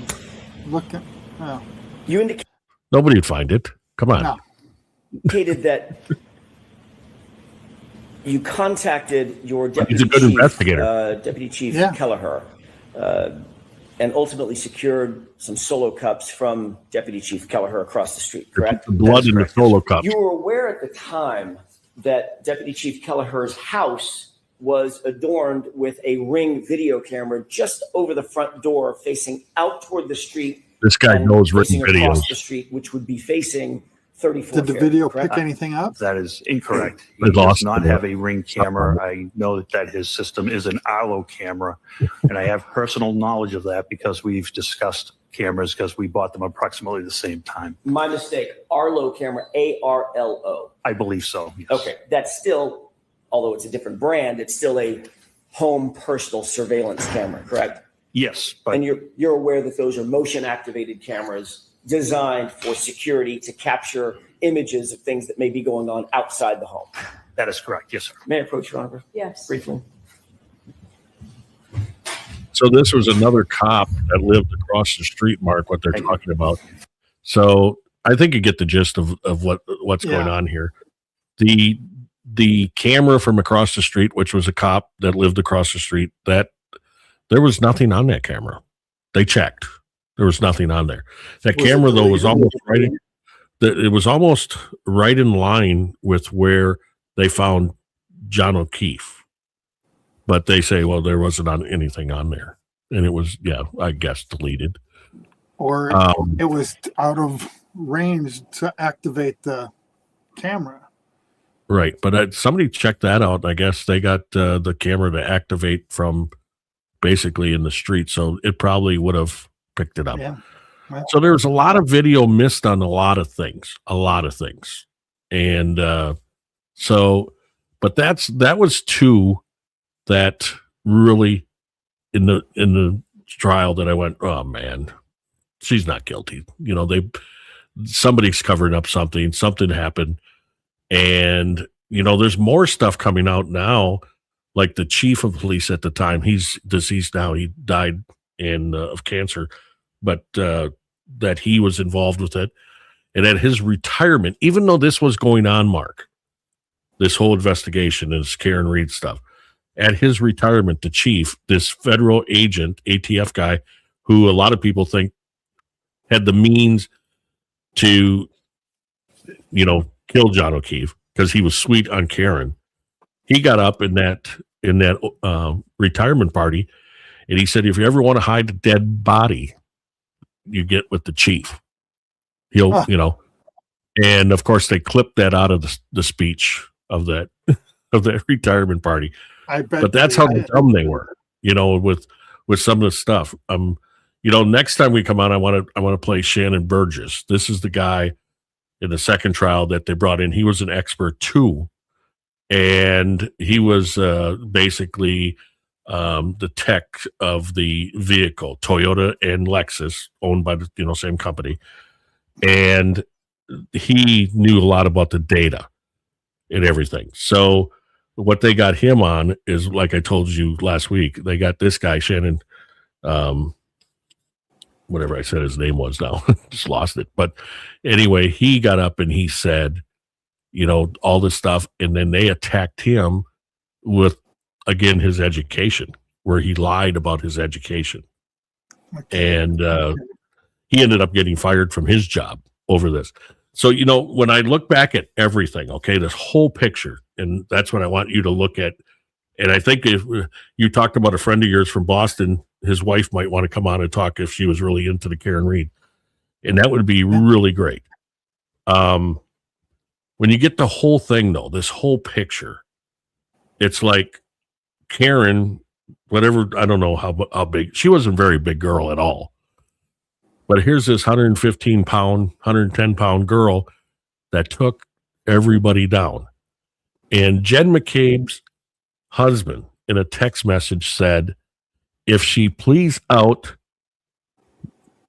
look at. Oh, You indicated Nobody would find it. Come on. no. that you contacted your He's deputy a good chief, investigator. Deputy Chief Yeah. Kelleher, and ultimately secured some solo cups from Deputy Chief Kelleher across the street, correct? The blood in the solo cup. You were aware at the time that Deputy Chief Kelleher's house was adorned with a Ring video camera just over the front door, facing out toward the street. This guy and knows facing written videos. across the street, which would be facing 34. Did the video pick anything up? That is incorrect. He They does lost not it. have a Ring camera. I know that his system is an Arlo camera, and I have personal knowledge of that because we've discussed cameras because we bought them approximately the same time. My mistake. Arlo camera, ARLO. I believe so. Yes. Okay, that's still, although it's a different brand, it's still a home personal surveillance camera, correct? Yes, but And you're aware that those are motion activated cameras designed for security to capture images of things that may be going on outside the home. that is correct. Yes, sir. May I approach, Your Honor, Yes. briefly? So this was another cop that lived across the street, Mark, what they're Thank you. talking about. So I think you get the gist of what's going Yeah. on here. The camera from across the street, which was a cop that lived across the street, that there was nothing on that camera. They checked. There was nothing on there. That Was it camera, though, was deleted? almost right in, it was almost right in line with where they found John O'Keefe. But they say, well, there wasn't anything on there. And it was, I guess, deleted. Or it was out of range to activate the camera. Right. But somebody checked that out. I guess they got the camera to activate from basically in the street. So it probably would have picked it up. Yeah. So there's a lot of video missed on a lot of things. And but that was two that really in the trial that I went, oh man, she's not guilty. Somebody's covering up something happened. And, there's more stuff coming out now, like the chief of police at the time, he's deceased now. He died of cancer, but that he was involved with it. And at his retirement, even though this was going on, Mark, this whole investigation and this Karen Reed stuff, at his retirement, the chief, this federal agent, ATF guy, who a lot of people think had the means to, kill John O'Keefe because he was sweet on Karen. He got up in that retirement party, and he said, if you ever want to hide a dead body, you get with the chief. He'll, Huh. And of course, they clipped that out of the speech of that of that retirement party. I bet. But that's they how did. dumb they were, with some of the stuff. Next time we come on, I want to play Shannon Burgess. This is the guy in the second trial that they brought in. He was an expert too, and he was basically the tech of the vehicle, Toyota and Lexus, owned by the same company, and he knew a lot about the data and everything. So what they got him on is, like I told you last week, they got this guy, Shannon, whatever I said his name was now, just lost it. But anyway, he got up and he said, all this stuff. And then they attacked him with, again, his education, where he lied about his education. And he ended up getting fired from his job over this. So, when I look back at everything, okay, this whole picture, and that's what I want you to look at. And I think if you talked about a friend of yours from Boston, his wife might want to come on and talk if she was really into the Karen Read. And that would be really great. When you get the whole thing, though, this whole picture, it's like Karen, whatever, I don't know how big, she wasn't a very big girl at all. But here's this 115-pound, 110-pound girl that took everybody down. And Jen McCabe's husband, in a text message, said, if she pleads out,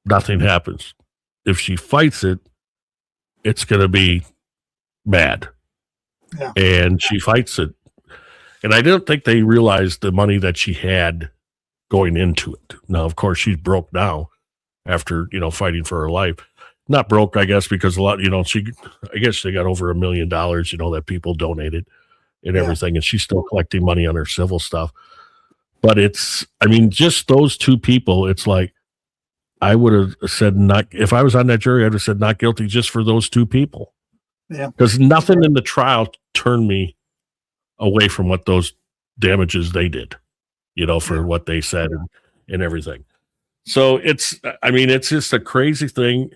nothing happens. If she fights it, it's going to be bad. Yeah. And she fights it. And I don't think they realized the money that she had going into it. Now, of course, she's broke now after, fighting for her life. Not broke, I guess, because a lot, I guess they got over $1 million, that people donated and everything. And she's still collecting money on her civil stuff. But just those two people, it's like, I would have said if I was on that jury, I'd have said not guilty just for those two people. Yeah. Because nothing in the trial turned me away from what those damages they did, for what they said and everything. So it's just a crazy thing.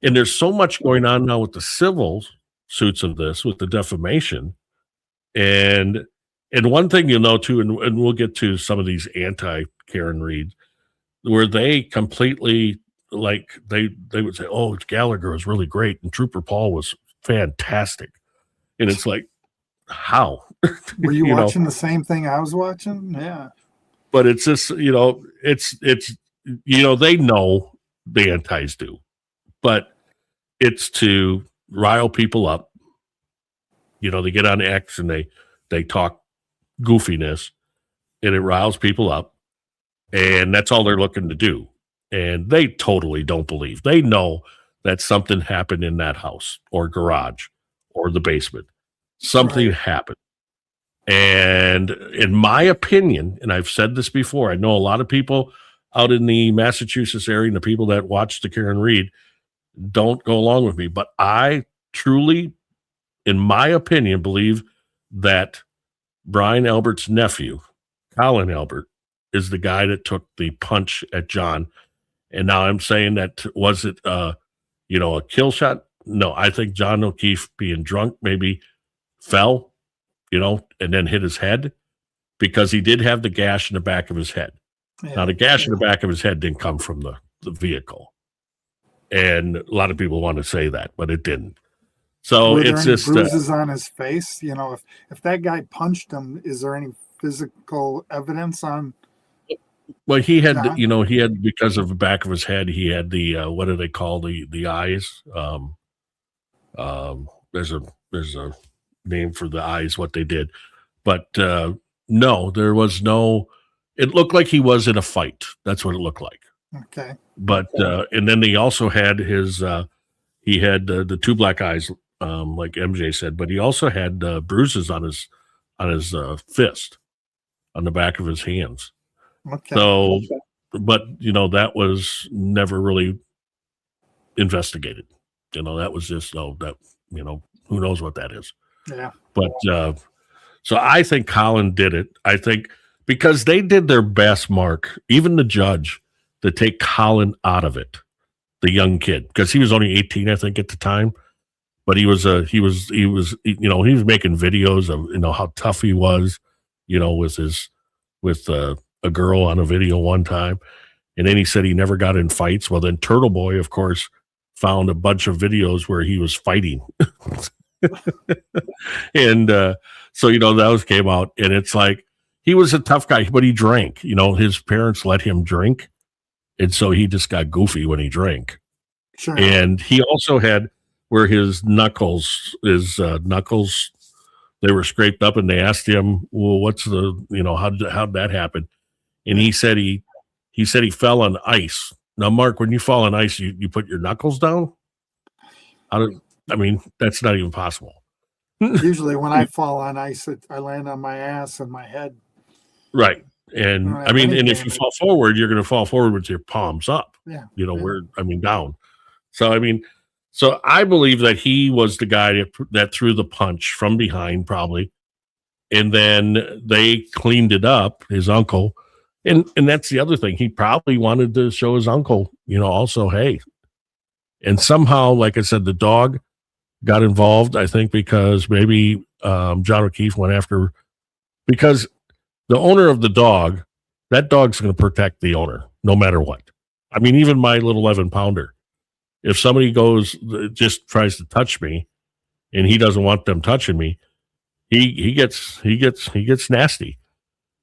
And there's so much going on now with the civil suits of this, with the defamation. And one thing too, and we'll get to some of these anti-Karen Read, where they completely, like, they would say, oh, Gallagher was really great and Trooper Paul was fantastic. And it's like, how? Were you watching the same thing I was watching? Yeah. But it's just, it's they know the antis do, but it's to rile people up. They get on X and they talk goofiness and it riles people up, and that's all they're looking to do. And they totally don't believe. They know that something happened in that house or garage or the basement. Something happened. And in my opinion, and I've said this before, I know a lot of people out in the Massachusetts area and the people that watch the Karen Read don't go along with me, but I truly, in my opinion, believe that Brian Albert's nephew, Colin Albert, is the guy that took the punch at John. And now I'm saying that, was it, a kill shot? No, I think John O'Keefe, being drunk, maybe fell, and then hit his head, because he did have the gash in the back of his head. Yeah. Now, the gash in the back of his head didn't come from the vehicle. And a lot of people want to say that, but it didn't. So Were there it's any just bruises on his face. If that guy punched him, is there any physical evidence on? well, he had, Yeah. he had, because of the back of his head, he had the what do they call the eyes? There's a name for the eyes, what they did, but no, there was no. It looked like he was in a fight. That's what it looked like. Okay. But and then he also had his he had the two black eyes, like MJ said, but he also had bruises on his fist, on the back of his hands. Okay. So, but that was never really investigated. That was just who knows what that is. Yeah. But so I think Colin did it. I think because they did their best, Mark, even the judge, to take Colin out of it, the young kid, because he was only 18, I think, at the time. but he was he was making videos of how tough he was, with a girl on a video one time, and then he said he never got in fights. Well, then Turtle Boy, of course, found a bunch of videos where he was fighting, and so those came out, and it's like he was a tough guy, but he drank. His parents let him drink, and so he just got goofy when he drank. Sure. And he also had where his knuckles, they were scraped up, and they asked him, well, what's how'd that happen? And he said he fell on ice. Now, Mark, when you fall on ice, you put your knuckles down? That's not even possible. Usually when I fall on ice, I land on my ass and my head. Right. And Right. and if you fall forward, you're going to fall forward with your palms up. Yeah. Down. So I believe that he was the guy that threw the punch from behind, probably, and then they cleaned it up. His uncle, and that's the other thing. He probably wanted to show his uncle, also, hey. And somehow, like I said, the dog got involved. I think because maybe John O'Keefe went after, because the owner of the dog, that dog's going to protect the owner no matter what. Even my little 11-pounder. If somebody just tries to touch me, and he doesn't want them touching me, he gets nasty.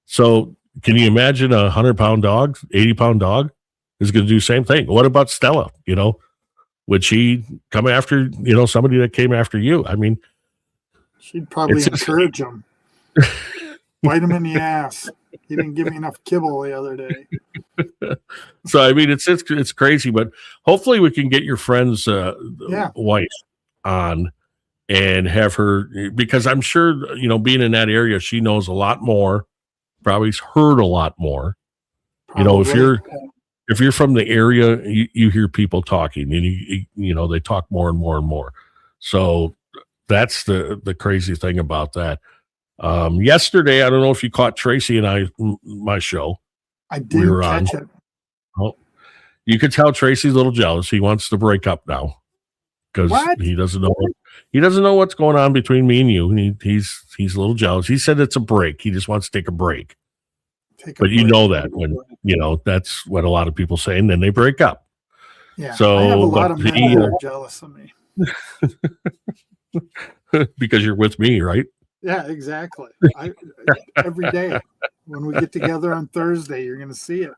So can you imagine a 100-pound dog, 80-pound dog is going to do the same thing? What about Stella? Would she come after somebody that came after you? She'd probably It's just- encourage him. Bite him in the ass. He didn't give me enough kibble the other day. So it's crazy, but hopefully we can get your friend's wife on and have her, because I'm sure being in that area, she knows a lot more. Probably's heard a lot more. Probably. If you're from the area, you hear people talking, and they talk more and more and more. So that's the crazy thing about that. Yesterday, I don't know if you caught Tracy and my show. I did were catch it. Oh, you could tell Tracy's a little jealous. He wants to break up now because What? he doesn't know what's going on between me and you. And he's a little jealous. He said it's a break. He just wants to take a break. But you know that when that's what a lot of people say, and then they break up. Yeah. So, I have a lot of but men that are jealous of me. because you're with me, right? Yeah, exactly. Every day when we get together on Thursday, you're going to see it.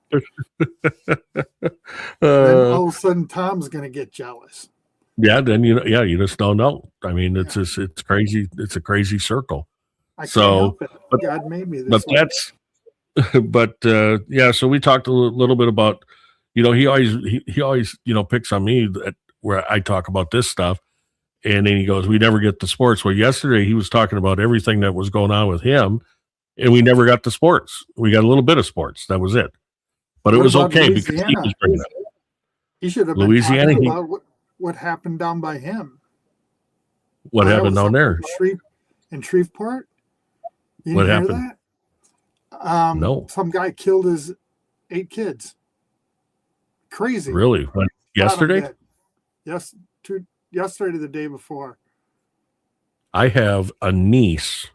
Then all of a sudden, Tom's going to get jealous. Yeah, then you just don't know. It's crazy. It's a crazy circle. I can't So, help it. but- God made me this But way. that's, so we talked a little bit about, he always picks on me where I talk about this stuff, and then he goes, we never get to sports. Well, yesterday he was talking about everything that was going on with him, and we never got to sports. We got a little bit of sports. That was it. But it What was about okay because he Louisiana? was bringing it up. He should have been Louisiana, talking about what happened down by him. What Iowa happened down there? In Shreveport? You What didn't hear happened? that? No. Some guy killed his 8 kids. Crazy. Really? When, yesterday? Shot him dead. Yes, yesterday, the day before. I have a niece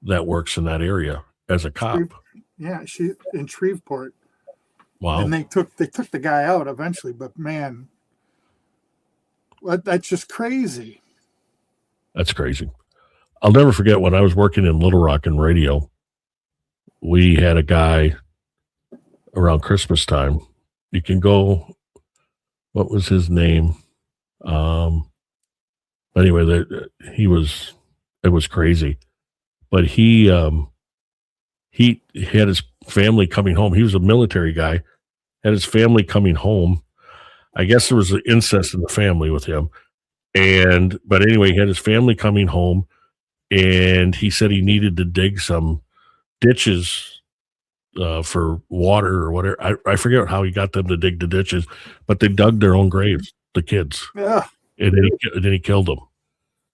that works in that area as a cop. Yeah, she in Shreveport. Wow. And they took the guy out eventually, but man, that's just crazy. That's crazy. I'll never forget when I was working in Little Rock in radio. We had a guy around Christmas time. You can go. What was his name? Anyway, it was crazy. But he had his family coming home. He was a military guy. Had his family coming home. I guess there was an incest in the family with him. But anyway, he had his family coming home, and he said he needed to dig some ditches for water or whatever. I forget how he got them to dig the ditches, but they dug their own graves, the kids, Yeah, and then he killed them,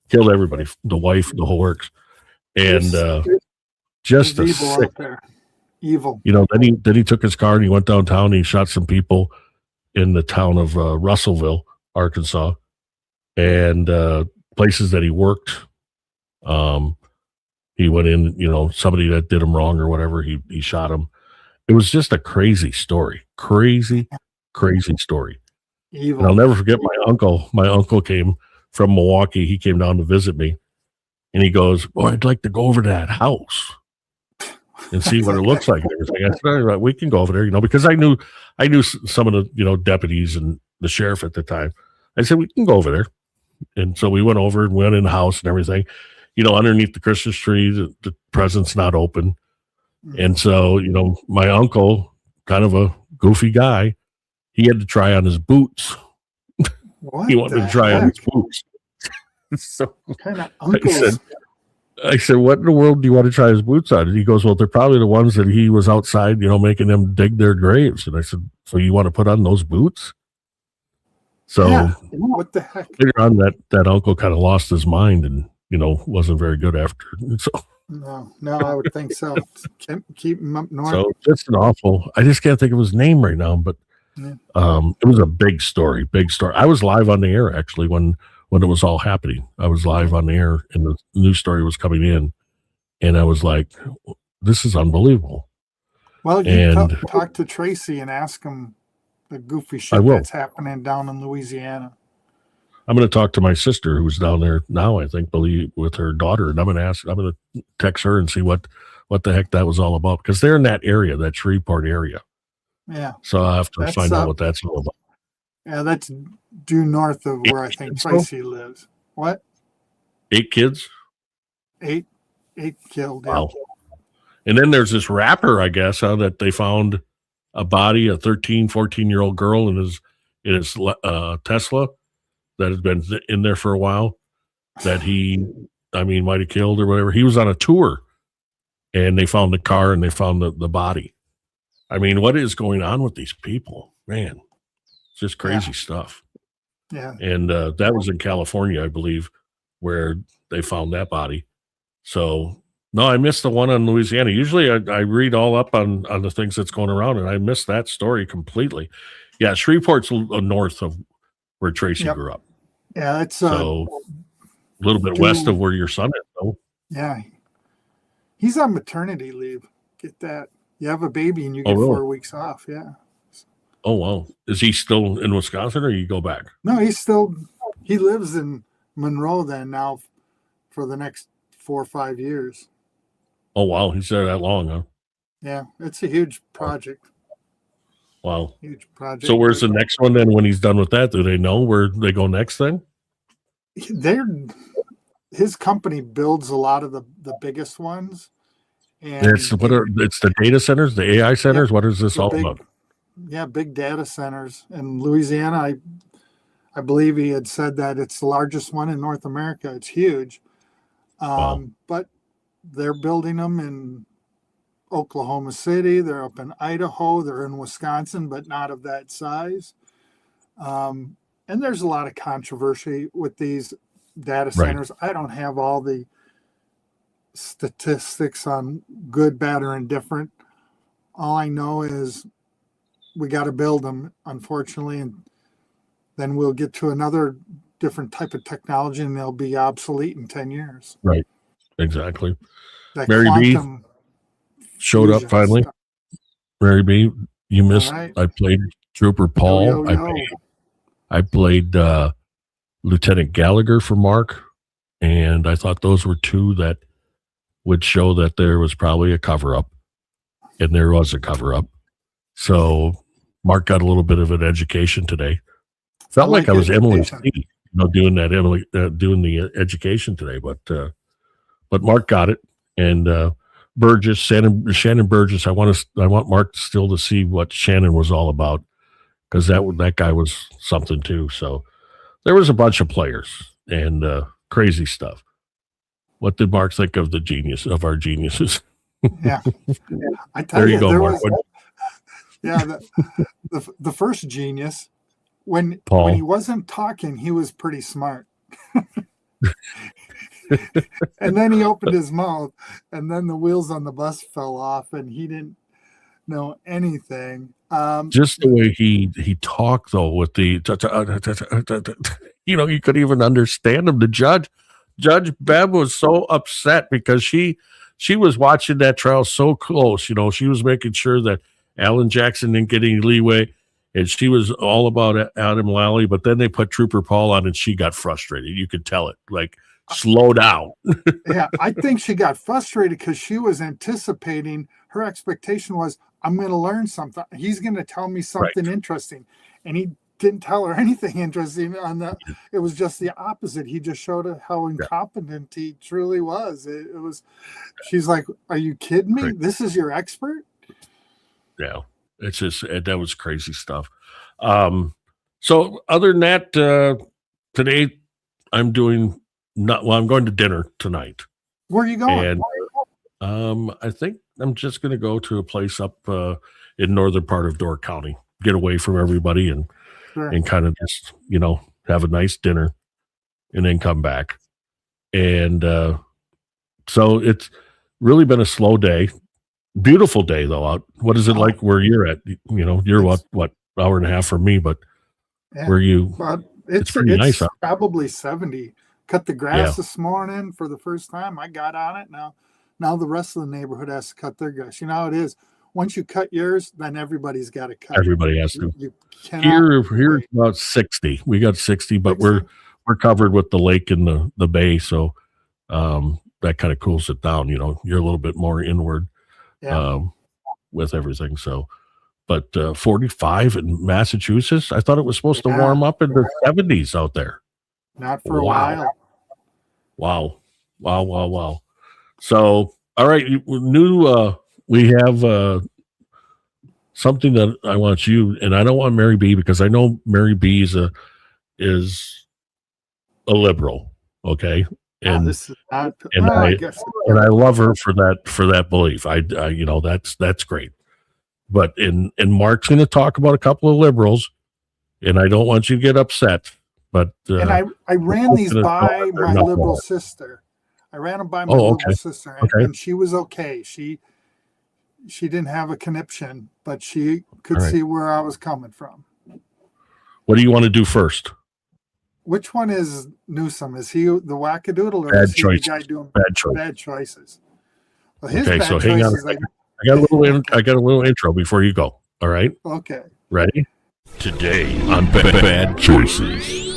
killed everybody, the wife, the whole works, and just a there's evil sick. out there. Evil. Then he took his car and he went downtown and he shot some people in the town of Russellville, Arkansas. and places that he worked. He went in, somebody that did him wrong or whatever, he shot him. It was just a crazy story. Crazy story. And I'll Evil. never forget my uncle. My uncle came from Milwaukee. He came down to visit me, and he goes, "Boy, I'd like to go over to that house and see what it looks like and everything." I said, "All right, we can go over there," because I knew some of the deputies and the sheriff at the time. I said, "We can go over there," and so we went over and went in the house and everything. Underneath the Christmas tree, the present's not open, and so my uncle, kind of a goofy guy, he had to try on his boots. What He wanted the to try on his heck? boots. So What kind of I uncles? said, "What in the world do you want to try his boots on?" And he goes, "Well, they're probably the ones that he was outside, making them dig their graves." And I said, "So you want to put on those boots?" So Yeah. What the heck? later on, that uncle kind of lost his mind and wasn't very good after. So No, I would think so. Keep him up north. so just an awful. I just can't think of his name right now, but Yeah. it was a big story. Big story. I was live on the air actually when it was all happening. I was live on the air, and the news story was coming in, and I was like, "This is unbelievable." Well, you And talk to Tracy and ask him the goofy I shit will. that's happening down in Louisiana. I'm going to talk to my sister who's down there now, I think, with her daughter, and I'm going to text her and see what the heck that was all about, because they're in that area, that Shreveport area. Yeah. So I'll have to That's find out what that's all about. Yeah, that's due north of where I think kids, though? Tracy lives. What? 8 kids? Eight killed. Yeah. Wow. And then there's this rapper, I guess, that they found a body, a 13, 14-year-old girl in his Tesla that has been in there for a while, that he might have killed or whatever. He was on a tour, and they found the car and they found the body. What is going on with these people, man? It's just crazy stuff. Yeah. And that was in California, I believe, where they found that body. So no, I missed the one in Louisiana. Usually I read all up on the things that's going around, and I missed that story completely. Yeah, Shreveport's north of where Tracy Yep. grew up. Yeah, it's So a little bit west of where your son is, though. yeah. He's on maternity leave. Get that. You have a baby and you Oh, get really? 4 weeks off. Yeah. Oh, wow. Is he still in Wisconsin, or you go back? No, he lives in Monroe then now for the next 4 or 5 years. Oh, wow. He's there that long, huh? Yeah, it's a huge project. Wow. Huge project. So where's the next one then when he's done with that? Do they know where they go next then? His company builds a lot of the biggest ones. And It's the data centers, the AI centers. What is this the all big- about? Yeah, big data centers in Louisiana. I believe he had said that it's the largest one in North America. It's huge. Wow. But they're building them in Oklahoma City. They're up in Idaho. They're in Wisconsin, but not of that size. And there's a lot of controversy with these data Right. centers. I don't have all the statistics on good, bad, or indifferent. All I know is we got to build them, unfortunately, and then we'll get to another different type of technology, and they'll be obsolete in 10 years. Exactly. That Mary B. quantum Showed up fusion finally. stuff. Mary B, you missed. All right. I played Trooper Paul. Yo, yo, yo. I played Lieutenant Gallagher for Mark, and I thought those were two that would show that there was probably a cover up, and there was a cover up. So Mark got a little bit of an education today. Felt like I was Emily education. C, doing the education today, but Mark got it, and Burgess, Shannon Burgess. I want Mark still to see what Shannon was all about, because that guy was something too. So there was a bunch of players and crazy stuff. What did Mark think of our geniuses? Yeah. I tell There you go, there Mark. the first genius, when Paul. he wasn't talking, he was pretty smart. And then he opened his mouth, and then the wheels on the bus fell off, and he didn't know anything. Just the way he talked though, with the you couldn't even understand him. The Judge Bev was so upset because she was watching that trial so close. She was making sure that Alan Jackson didn't get any leeway, and she was all about Adam Lally. But then they put Trooper Paul on, and she got frustrated. You could tell it. Like, slow down. Yeah, I think she got frustrated because she was anticipating, her expectation was, I'm going to learn something. He's going to tell me something interesting. And he didn't tell her anything interesting it was just the opposite. He just showed her how incompetent he truly was. It was, she's like, are you kidding me? Right. This is your expert? Yeah, it's just, that was crazy stuff. So other than that, today I'm going to dinner tonight. Where are you going? And I think I'm just going to go to a place up in northern part of Door County, get away from everybody and kind of just, have a nice dinner and then come back. And so it's really been a slow day. Beautiful day though out. What is it like where you're at? You're what hour and a half from me, but where you? It's pretty nice. Huh? Probably 70. Cut the grass this morning for the first time. I got on it. Now the rest of the neighborhood has to cut their grass. You know how it is. Once you cut yours, then everybo's got to cut. Everybody has to. You Here it's about 60. We got 60, but we're covered with the lake and the bay, so that kind of cools it down. You're a little bit more inward with everything. So, but 45 in Massachusetts. I thought it was supposed to warm up in the 70s out there. Not for a while. Wow. So, all right, we have something that I want you, and I don't want Mary B, because I know Mary B is a liberal, okay? And this is not, I love her for that belief. I that's great. But and Mark's going to talk about a couple of liberals, and I don't want you to get upset. But and I ran these by my liberal sister. I ran them by my liberal sister, and she was okay. She didn't have a conniption, but she could see where I was coming from. What do you want to do first? Which one is Newsom? Is he the wackadoodle, or bad is he choices. the guy doing bad choices? Well, his okay, bad so hang on. choices, I got a little intro before you go. All right. Okay. Ready? Today on Bad Choices.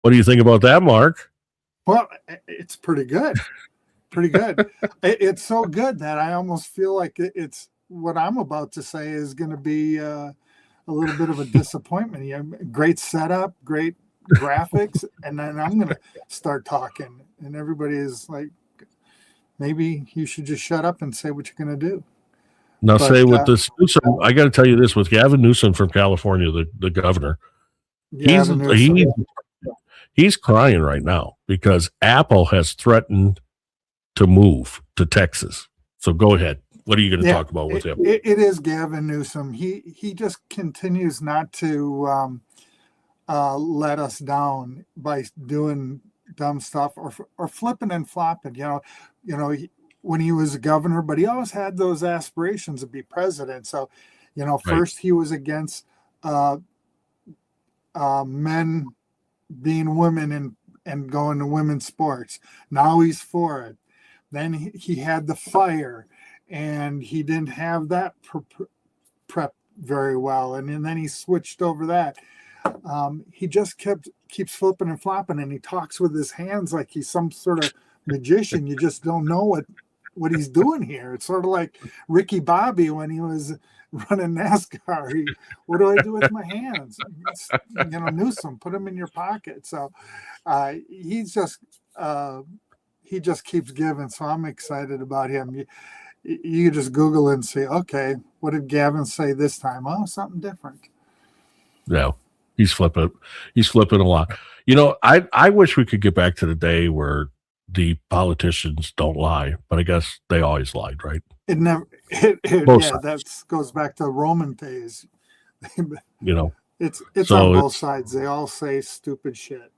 What do you think about that, Mark? Well, it's pretty good. Pretty good. It's so good that I almost feel like it's what I'm about to say is going to be a little bit of a disappointment. You have great setup, great graphics, and then I'm going to start talking, and everybody is like, maybe you should just shut up and say what you're going to do. Now, say with this Newsom, I got to tell you this, with Gavin Newsom from California, the governor, he's crying right now because Apple has threatened to move to Texas. So go ahead. What are you going to talk about with him? It is Gavin Newsom. He just continues not to let us down by doing dumb stuff or flipping and flopping. When he was a governor, but he always had those aspirations to be president. So, first he was against men being women and going to women's sports. Now he's for it. Then he had the fire, and he didn't have that prep very well. And then he switched over that. He just keeps flipping and flopping, and he talks with his hands like he's some sort of magician. You just don't know what he's doing here. It's sort of like Ricky Bobby when he was running NASCAR. What do I do with my hands? Newsom, put them in your pocket. So he just keeps giving. So I'm excited about him. You just Google and say, okay, what did Gavin say this time? Oh, something different. No, he's flipping a lot. I wish we could get back to the day where the politicians don't lie, but I guess they always lied, right? It never. That goes back to Roman days. It's on both sides. They all say stupid shit.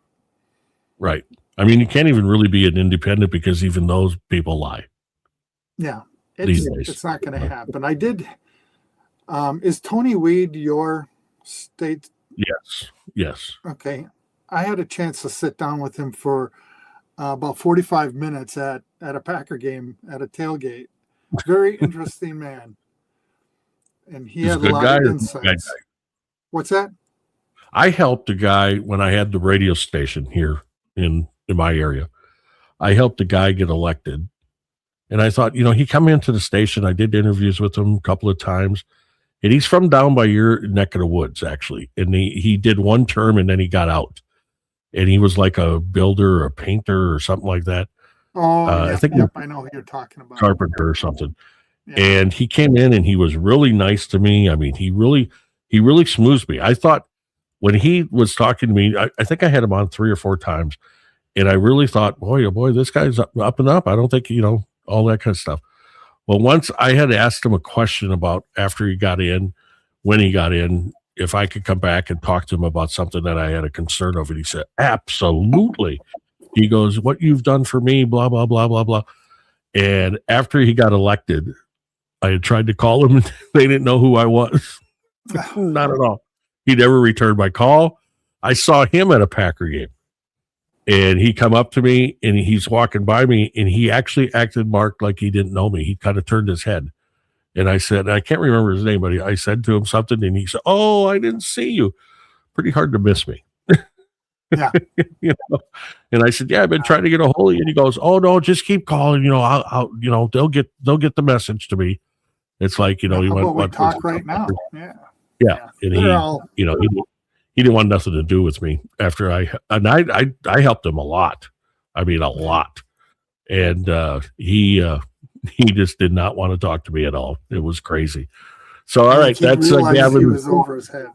Right. I mean, you can't even really be an independent because even those people lie. Yeah, it's not going to happen. I did. Is Tony Weed your State. Yes. Yes. Okay. I had a chance to sit down with him for about 45 minutes at a Packer game at a tailgate. Very interesting man. And he He's had a a good lot guy of or a bad insights. guy? What's that? I helped a guy when I had the radio station here in my area. I helped a guy get elected. And I thought, he come into the station. I did interviews with him a couple of times. And he's from down by your neck of the woods, actually. And he did one term and then he got out. And he was like a builder or a painter or something like that. Oh, I think I know who you're talking about. carpenter or something. Yeah. And he came in and he was really nice to me. I mean, he really smoothed me. I thought when he was talking to me, I think I had him on 3 or 4 times. And I really thought, boy, oh boy, this guy's up and up. I don't think, all that kind of stuff. Well, once I had asked him a question about after he got in, when he got in, if I could come back and talk to him about something that I had a concern of. And he said, absolutely. He goes, what you've done for me, blah, blah, blah, blah, blah. And after he got elected, I had tried to call him and they didn't know who I was. Not at all. He never returned my call. I saw him at a Packer game and he come up to me and he's walking by me and he actually acted, Mark, like he didn't know me. He kind of turned his head. And I said, I can't remember his name, but I said to him something and he said, oh, I didn't see you. Pretty hard to miss me. Yeah. And I said, yeah, I've been trying to get a hold of you. And he goes, oh no, just keep calling. I'll they'll get the message to me. It's like, he How went, about we what, talk right now? Yeah. yeah. And They're all- he didn't want nothing to do with me after I helped him a lot. I mean, a lot. And he just did not want to talk to me at all. It was crazy. So, all right, He that's realized he Gavin. was over his head.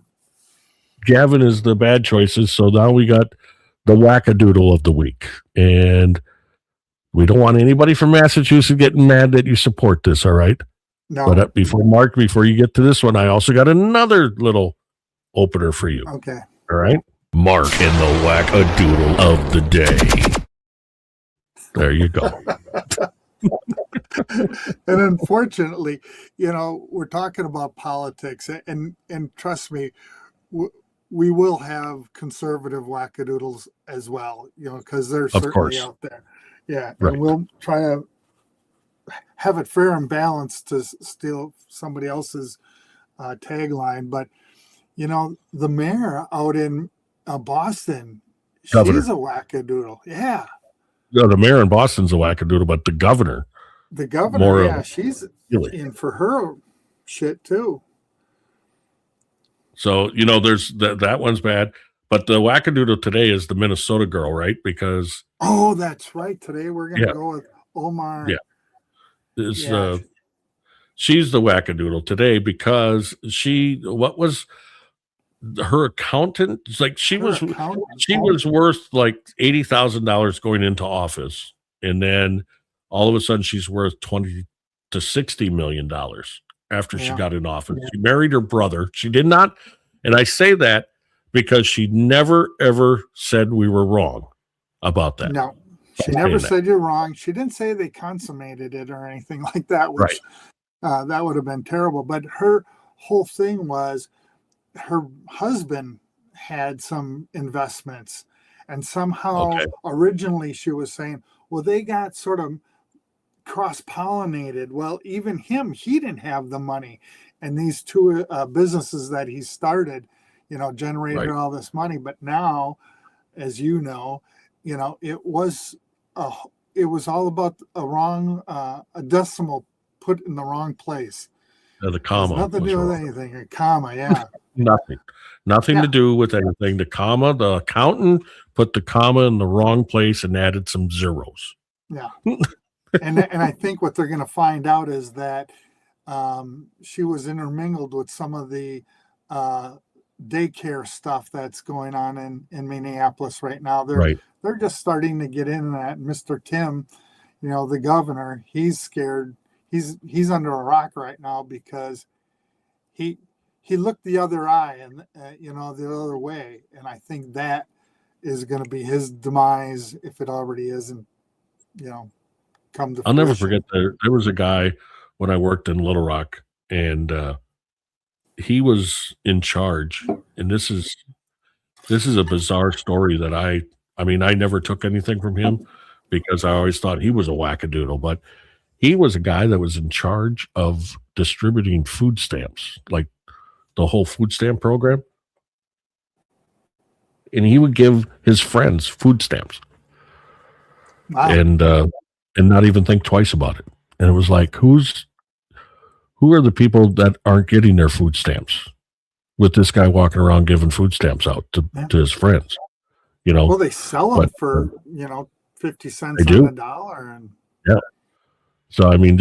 Gavin is the bad choices. So now we got the wackadoodle of the week. And we don't want anybody from Massachusetts getting mad that you support this, all right? No. But before you get to this one, I also got another little opener for you. Okay. All right. Mark and the wackadoodle of the day. There you go. And unfortunately, we're talking about politics, and trust me, we will have conservative wackadoodles as well, because they're certainly course. out there. Yeah, Right. and we'll try to have it fair and balanced to steal somebody else's tagline. But the mayor out in Boston, Governor. she's a wackadoodle. Yeah, No, the mayor in Boston's a wackadoodle, but the governor, the governor. More of Yeah, it. she's really. in for her shit too. So, there's that one's bad. But the wackadoodle today is the Minnesota girl, right? Because Oh, that's right. Today we're gonna Yeah. go with Omar. Yeah. is Yeah. she's the wackadoodle today because what was her accountant? It's like she Her was accountant. worth like $80,000 going into office, and then all of a sudden she's worth $20 to $60 million after she Yeah. got in office. She married her brother. She did not, and I say that because she never ever said we were wrong about that. No, she I'm never saying that. said you're wrong. She didn't say they consummated it or anything like that, which that would have been terrible. But her whole thing was her husband had some investments, and somehow Okay. originally she was saying, well, they got sort of cross-pollinated. Well, even he didn't have the money, and these two businesses that he started, generated Right. all this money. But now, as it was all about a decimal put in the wrong place. The It has comma. nothing to was do with wrong. anything. A comma, yeah. Nothing Yeah. to do with anything. The comma, the accountant put the comma in the wrong place and added some zeros. Yeah. and I think what they're going to find out is that she was intermingled with some of the daycare stuff that's going on in Minneapolis right now. They're just starting to get in that. Mr. Tim, the governor, he's scared. He's under a rock right now because he looked the other eye and the other way, and I think that is going to be his demise if it already isn't. Come to. I'll never fruition. forget there was a guy when I worked in Little Rock, and he was in charge, and this is a bizarre story that I mean, I never took anything from him because I always thought he was a wackadoodle, but he was a guy that was in charge of distributing food stamps, like the whole food stamp program. And he would give his friends food stamps Wow. and not even think twice about it. And it was like, who are the people that aren't getting their food stamps with this guy walking around giving food stamps out to his friends? You know, Well, they sell them but, for 50 cents they do. on the dollar, and so I mean,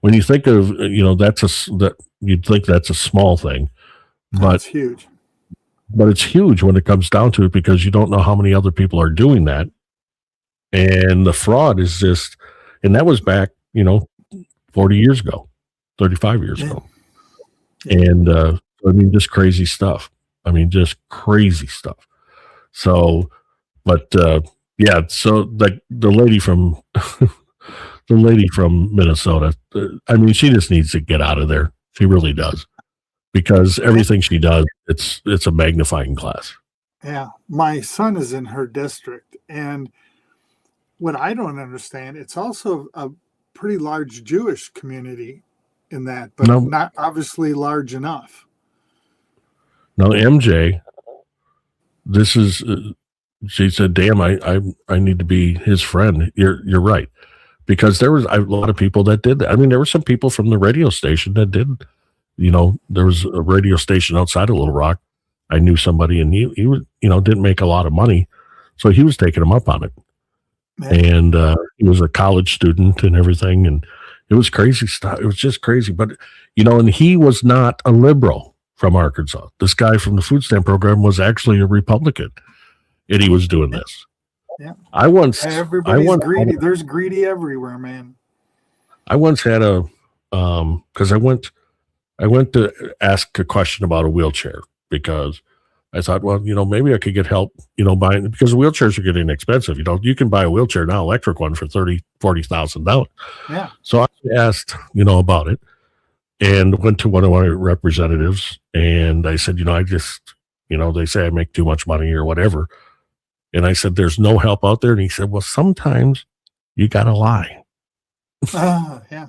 when you think of that you'd think that's a small thing, that's but huge. it's huge when it comes down to it because you don't know how many other people are doing that, and the fraud is just, and that was back 40 years ago, 35 years ago, and I mean, just crazy stuff. I mean, just crazy stuff. So, but yeah, so the lady from the lady from Minnesota, I mean, she just needs to get out of there. She really does, because everything she does, it's a magnifying glass. Yeah, my son is in her district, and what I don't understand, it's also a pretty large Jewish community in that, but No. not obviously large enough. Now, MJ, this is, she said, damn, I need to be his friend. You're right. Because there was a lot of people that did that. I mean, there were some people from the radio station that did, there was a radio station outside of Little Rock. I knew somebody, and he was, didn't make a lot of money. So he was taking him up on it. Yeah. And he was a college student and everything. And it was crazy stuff. It was just crazy. But, and he was not a liberal from Arkansas. This guy from the food stamp program was actually a Republican, and he was doing this. Yeah. Everybody's greedy. There's greedy everywhere, man. I once had because I went to ask a question about a wheelchair, because I thought, well, maybe I could get help, buying, because wheelchairs are getting expensive. You can buy a wheelchair now, electric one, for $40,000. Yeah. So I asked, about it, and went to one of my representatives, and I said, I just, they say I make too much money or whatever. And I said, there's no help out there. And he said, well, sometimes you got to lie. Yeah.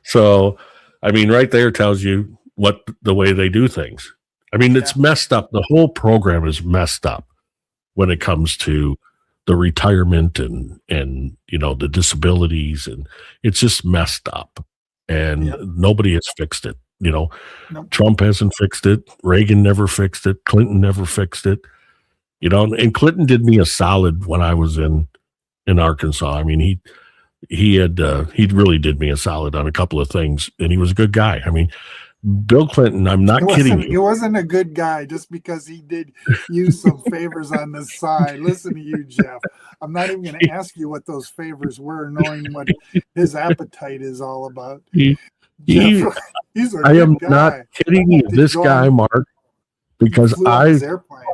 So, I mean, right there tells you what the way they do things. I mean, it's messed up. The whole program is messed up when it comes to the retirement and the disabilities, and it's just messed up, and nobody has fixed it. Nope. Trump hasn't fixed it. Reagan never fixed it. Clinton never fixed it. And Clinton did me a solid when I was in Arkansas. I mean, he really did me a solid on a couple of things, and he was a good guy. I mean, Bill Clinton, I'm not kidding you. He wasn't a good guy just because he did you some favors on the side. Listen to you, Jeff. I'm not even going to ask you what those favors were, knowing what his appetite is all about. Jeff, he's a I good am guy. not kidding you. Did This you guy, go- Mark, because Flew on his airplane.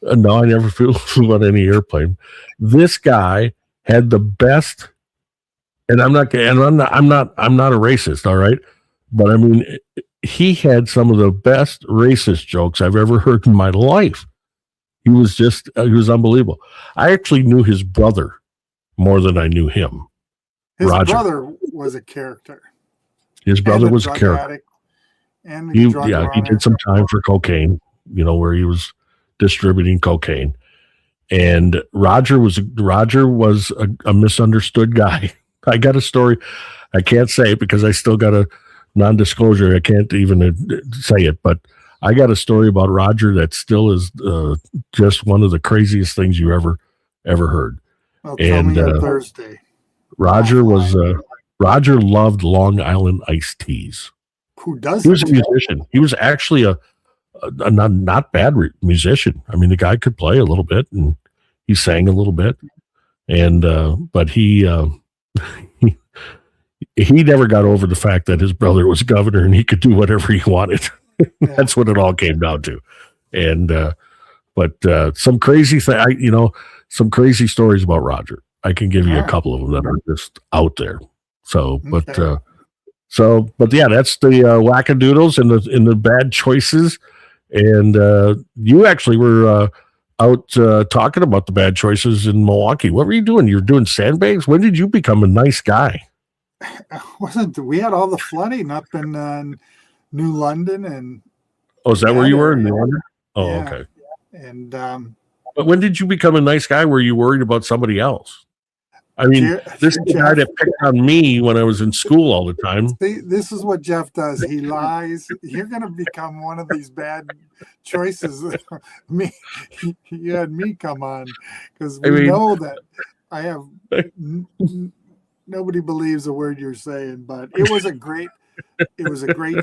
no, I never flew on any airplane. This guy had the best, and I'm not a racist, all right, but I mean, he had some of the best racist jokes I've ever heard in my life. He was unbelievable. I actually knew his brother more than I knew him. His Roger. brother was a character. His brother And was a drug character. addict and He drug runner. did some time for cocaine, where he was distributing cocaine. And Roger was a misunderstood guy. I got a story. I can't say it because I still got a non-disclosure. I can't even say it, but I got a story about Roger that still is just one of the craziest things you ever heard. Well, tell me and, on Thursday. Roger loved Long Island iced teas. Who does He was a musician. He was actually a not bad musician. I mean, the guy could play a little bit, and he sang a little bit, and but he never got over the fact that his brother was governor and he could do whatever he wanted. That's what it all came down to. And but some crazy some crazy stories about Roger. I can give you a couple of them that are just out there. So, but So, but yeah, that's the wackadoodles and the bad choices. And you actually were out talking about the bad choices in Milwaukee. What were you doing? You're doing sandbags. When did you become a nice guy? We had all the flooding up in New London, and Oh, is that where you were in New London? Oh, Yeah. okay. and But when did you become a nice guy? Were you worried about somebody else? I mean, this is the guy that picked on me when I was in school all the time. See, this is what Jeff does. He lies. You're going to become one of these bad choices. You had me come on because we know that I have nobody believes a word you're saying. But it was a great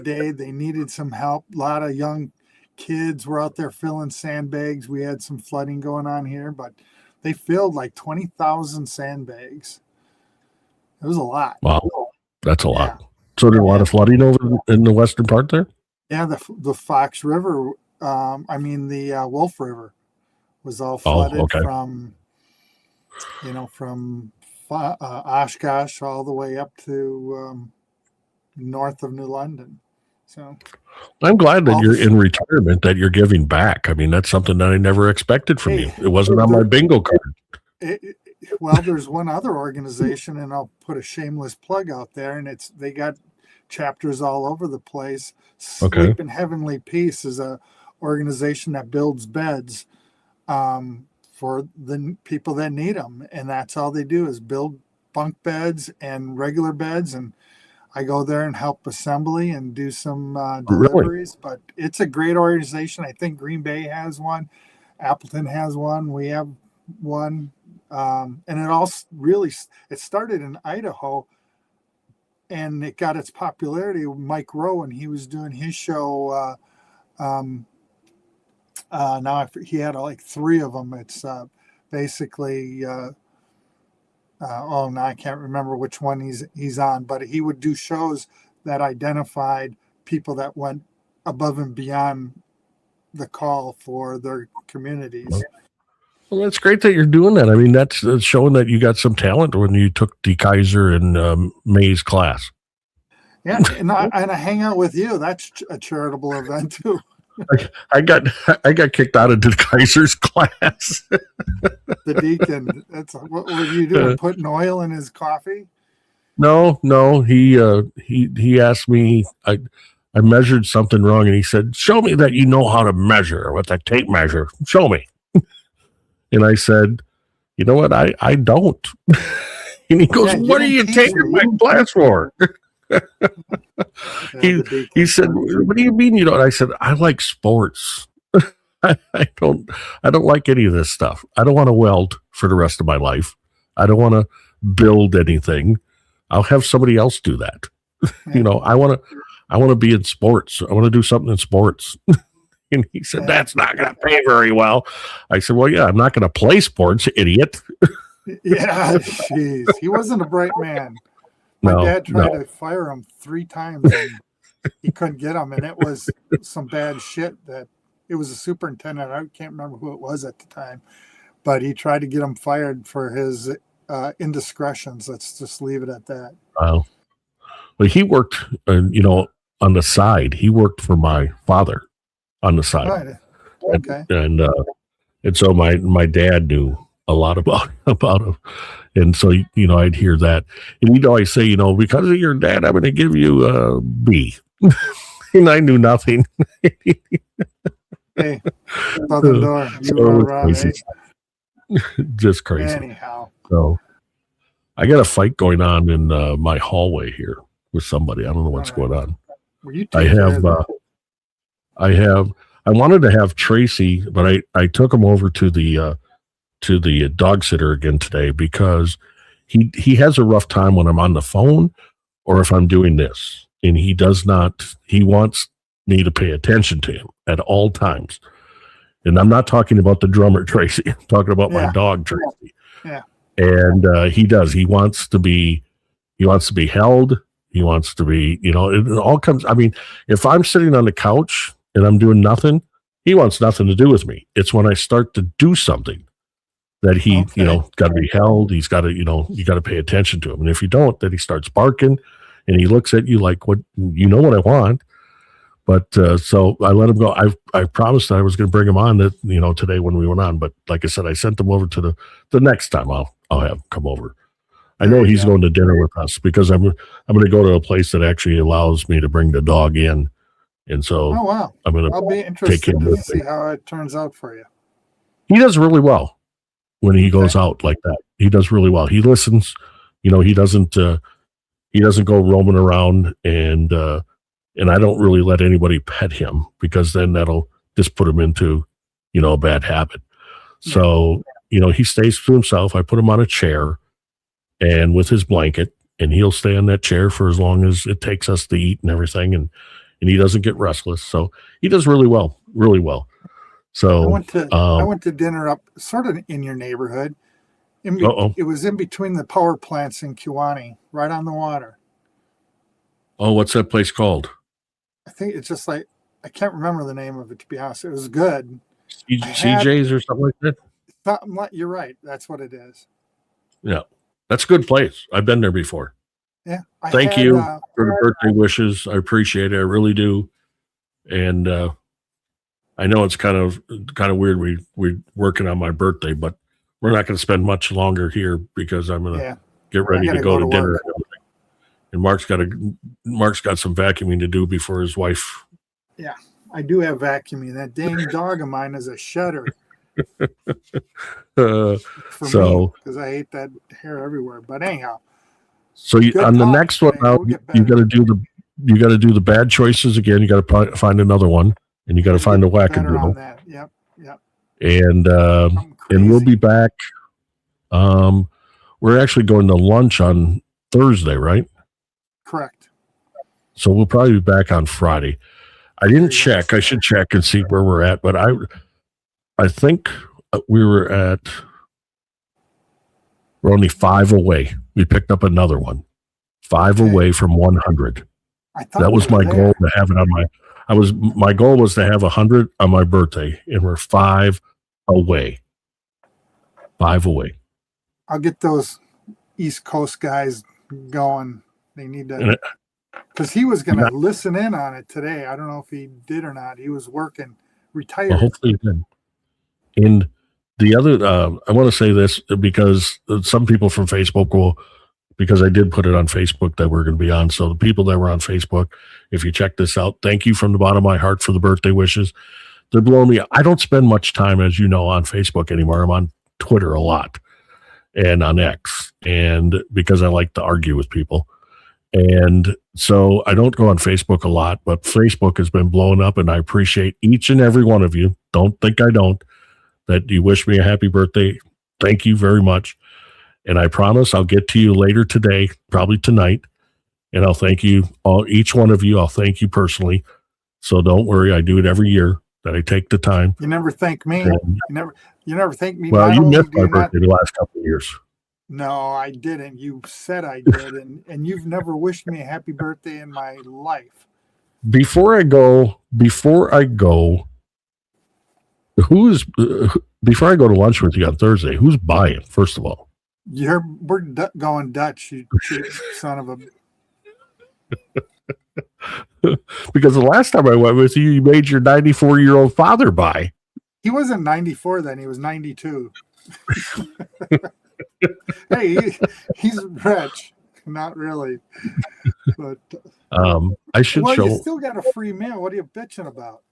day. They needed some help. A lot of young kids were out there filling sandbags. We had some flooding going on here, but they filled like 20,000 sandbags. It was a lot. Wow, that's a lot. So there a lot of flooding over in the western part there? Yeah, the Fox River, the Wolf River was all flooded from Oshkosh all the way up to north of New London. So I'm glad that you're in retirement, that you're giving back. I mean, that's something that I never expected from you. It wasn't on my bingo card. Well, there's one other organization, and I'll put a shameless plug out there, and they got chapters all over the place. Okay. Sleep in Heavenly Peace is a organization that builds beds for the people that need them, and that's all they do is build bunk beds and regular beds. And I go there and help assembly and do some deliveries. Really? But it's a great organization. I think Green Bay has one, Appleton has one, we have one. And it started in Idaho, and it got its popularity with Mike Rowe, and he was doing his show. He had like 3 of them. It's basically, now I can't remember which one he's on, but he would do shows that identified people that went above and beyond the call for their communities. Well, that's great that you're doing that. I mean, that's showing that you got some talent when you took the Kaiser and May's class. Yeah, and I hang out with you. That's a charitable event too. I got kicked out of the Kaiser's class. The deacon. What were you doing? Putting oil in his coffee? No. He asked me. I measured something wrong, and he said, "Show me that you know how to measure with a tape measure. Show me." And I said, "You know what? I don't." And he goes, "What are you taking my class for?" He said, "What do you mean you don't?" And I said, "I like sports. I don't like any of this stuff. I don't want to weld for the rest of my life. I don't want to build anything. I'll have somebody else do that. I want to be in sports. I want to do something in sports." And he said, "That's not going to pay very well." I said, "Well, yeah, I'm not going to play sports, idiot." Yeah, jeez. He wasn't a bright man. My dad tried to fire him 3 times, and he couldn't get him. And it was some bad shit. That it was a superintendent. I can't remember who it was at the time, but he tried to get him fired for his indiscretions. Let's just leave it at that. Wow. Well, he worked, on the side. He worked for my father on the side. Right. Okay. And so my dad knew a lot about him. And so, I'd hear that. And I say, because of your dad, I'm going to give you a B. And I knew nothing. Hey, Southern Door, you are crazy. Just crazy. Anyhow. So I got a fight going on in my hallway here with somebody. I don't know what's going on. I wanted to have Tracy, but I took him over to the dog sitter again today because he has a rough time when I'm on the phone or if I'm doing this. And he wants me to pay attention to him at all times. And I'm not talking about the drummer Tracy. I'm talking about my dog Tracy. Yeah. And he does. He wants to be held. He wants to be, it all comes. I mean, if I'm sitting on the couch and I'm doing nothing, he wants nothing to do with me. It's when I start to do something that he, got to be held. He's got to, you got to pay attention to him. And if you don't, then he starts barking and he looks at you like, what, you know what I want. But so I let him go. I promised that I was going to bring him on that, you know, today when we went on. But like I said, I sent him over to the next time I'll have him come over. I know he's going to dinner with us because I'm going to go to a place that actually allows me to bring the dog in. And so Oh, wow. I'm going I'll to be take interested him to with see me. how it turns out for you. He does really well when he goes out like that. He does really well. He listens, you know, he doesn't go roaming around, and I don't really let anybody pet him because then that'll just put him into, you know, a bad habit. So, you know, he stays to himself. I put him on a chair and with his blanket, and he'll stay on that chair for as long as it takes us to eat and everything. And he doesn't get restless. So he does really well, really well. So I went to dinner up sort of in your neighborhood. It was in between the power plants in Kewanee, right on the water. Oh, what's that place called? I think it's just like, I can't remember the name of it, to be honest. It was good. CJ's or something like that? You're right. That's what it is. Yeah. That's a good place. I've been there before. Yeah. Thank you for the birthday wishes. I appreciate it. I really do. And I know it's kind of weird. We're working on my birthday, but we're not going to spend much longer here because I'm going to get ready to go to dinner. Work. And Mark's got some vacuuming to do before his wife. Yeah, I do have vacuuming. That dang dog of mine is a shedder. Because I hate that hair everywhere. But anyhow. So on the next one, now you got to do the bad choices again. You got to find another one, and you got to find the wackadoodle. Yep. And we'll be back. We're actually going to lunch on Thursday, right? Correct. So we'll probably be back on Friday. I didn't check. I should check and see where we're at, but I think we're only 5 away. We picked up another one. 5 away from 100. That was my goal to have it on my goal was to have 100 on my birthday, and we're 5 away. 5 away. I'll get those East Coast guys going. They need to, because he was going to listen in on it today. I don't know if he did or not. He was working, retired. Well, hopefully he did. And the other, I want to say this because some people from Facebook because I did put it on Facebook that we're going to be on. So the people that were on Facebook, if you check this out, thank you from the bottom of my heart for the birthday wishes. They're blowing me. I don't spend much time, as you know, on Facebook anymore. I'm on Twitter a lot and on X, and because I like to argue with people. And so I don't go on Facebook a lot, but Facebook has been blowing up, and I appreciate each and every one of you. Don't think I don't, that you wish me a happy birthday. Thank you very much. And I promise I'll get to you later today, probably tonight. And I'll thank you each one of you. I'll thank you personally. So don't worry. I do it every year that I take the time. You never thank me. You never thank me. Well, you missed my birthday the last couple of years. No, I didn't. You said I did, and you've never wished me a happy birthday in my life. Before I go, before I go to lunch with you on Thursday, who's buying? First of all, we're going Dutch. You son of a. Because the last time I went with you, you made your 94-year-old father buy. He wasn't 94 then. He was 92. Hey, he's rich. Not really. But I should show. You still got a free meal. What are you bitching about?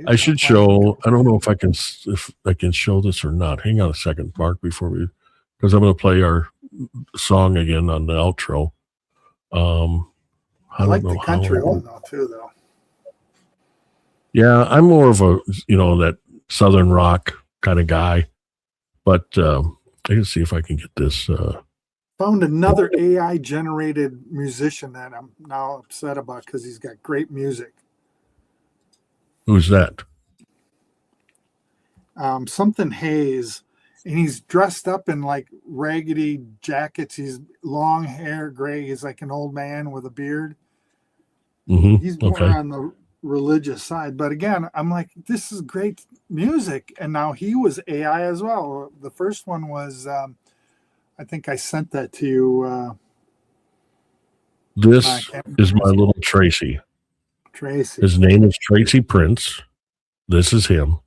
I should show. I don't know if I can show this or not. Hang on a second, Mark, because I'm going to play our song again on the outro. I like the country one though. Yeah, I'm more of a that Southern rock kind of guy, but I can see if I can get this. Found another AI generated musician that I'm now upset about because he's got great music. Who's that? Something Hayes, and he's dressed up in like raggedy jackets. He's long hair, gray. He's like an old man with a beard. Mm-hmm. He's more on the religious side, but again, I'm like, this is great music. And now he was AI as well. The first one was I I think I sent that to you, This I can't is my remember. little Tracy. Tracy. His name is Tracy Prince. This is him.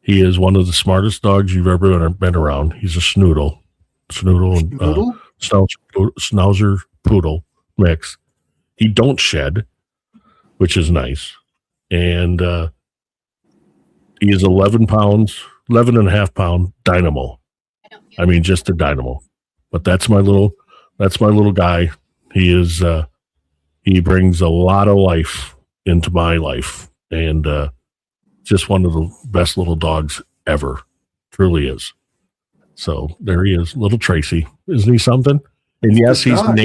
He is one of the smartest dogs you've ever been around. He's a Snoodle and Noodle? Schnauzer poodle mix. He don't shed, which is nice. And he is 11 and a half pound dynamo. I mean, just a dynamo. But that's my little guy. He is he brings a lot of life into my life, and just one of the best little dogs ever. Truly is. So there he is, little Tracy. Isn't he something? And yes, Good dog.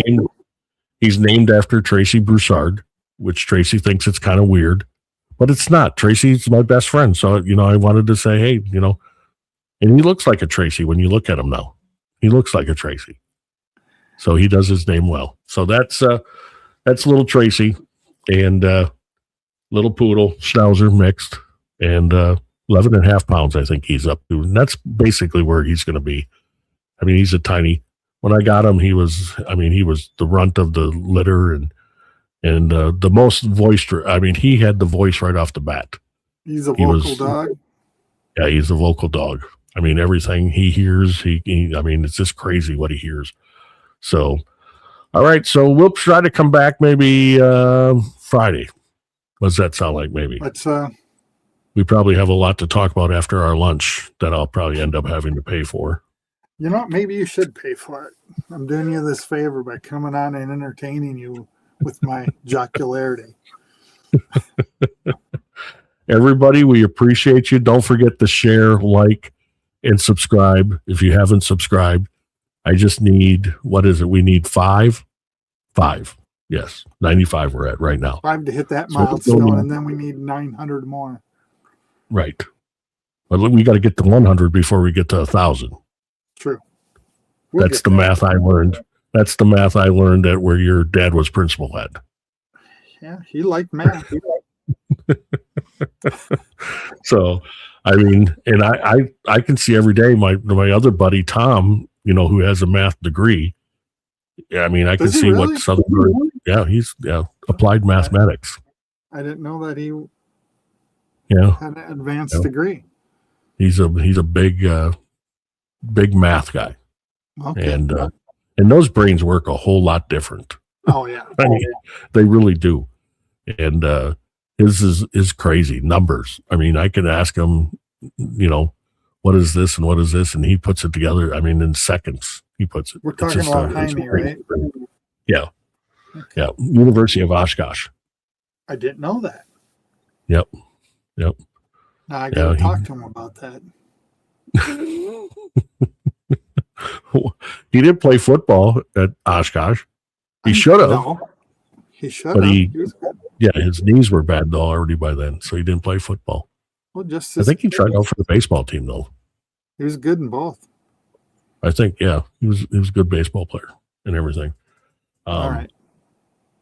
he's named after Tracy Broussard, which Tracy thinks it's kind of weird, but it's not. Tracy's my best friend. So, I wanted to say, hey, and he looks like a Tracy when you look at him now. He looks like a Tracy. So he does his name well. So that's little Tracy, and little poodle Schnauzer mixed, and 11 and a half pounds, I think he's up to. And that's basically where he's going to be. I mean, he's a tiny, when I got him, he was the runt of the litter, and the most voiced. I mean, he had the voice right off the bat. He's a He vocal was- dog. Yeah, he's a vocal dog. I mean, everything he hears, I mean, it's just crazy what he hears. So, all right. So we'll try to come back maybe Friday. What does that sound like? Maybe Let's we probably have a lot to talk about after our lunch that I'll probably end up having to pay for. maybe you should pay for it. I'm doing you this favor by coming on and entertaining you with my jocularity. Everybody, we appreciate you. Don't forget to share, like, and subscribe if you haven't subscribed. I just need, what is it? We need 5. Yes, 95 we're at right now. 5 to hit that So- milestone, and then we need 900 more. Right. But we got to get to 100 before we get to 1,000. True. We'll That's get the there. math I learned. That's the math I learned at where your dad was principal at. Yeah, he liked math. So, I mean, and I can see every day my other buddy Tom, who has a math degree. Yeah, I mean, I can Does he see really? what Southern. Yeah, he's applied mathematics. I didn't know that he Yeah, had an advanced Yeah. degree. he's a big math guy, Okay. and those brains work a whole lot different. Oh yeah. I mean, they really do. And his is crazy numbers. I mean, I could ask him, what is this and what is this, and he puts it together. I mean, in seconds, he puts it. We're It's talking just about it's Jaime, crazy. right? Yeah, yeah. University of Oshkosh. I didn't know that. Yep. Now I Yeah, gotta he- talk to him about that. He didn't play football at Oshkosh. He should have. No, he should But have. he- Was good. Yeah, his knees were bad though already by then, so he didn't play football. Well, just I think he tried out for the baseball team though. he was good in both. I think, yeah, he was a good baseball player and everything. All right,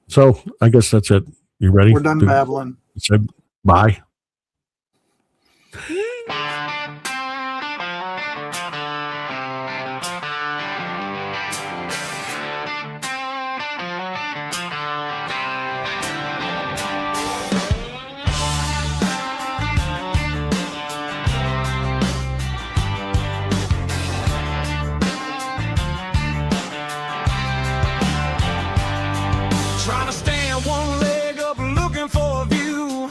So I guess that's it. You ready? we're done babbling. Say bye. Trying to stand one leg up, looking for a view.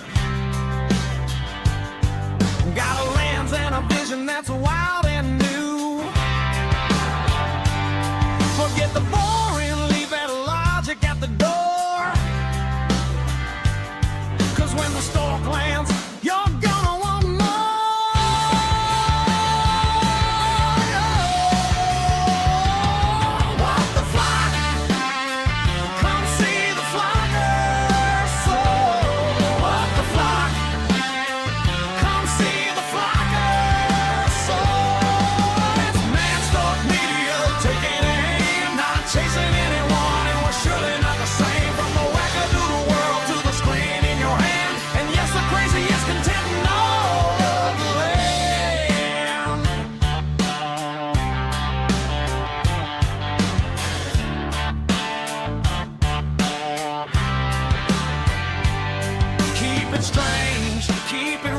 strange, keep it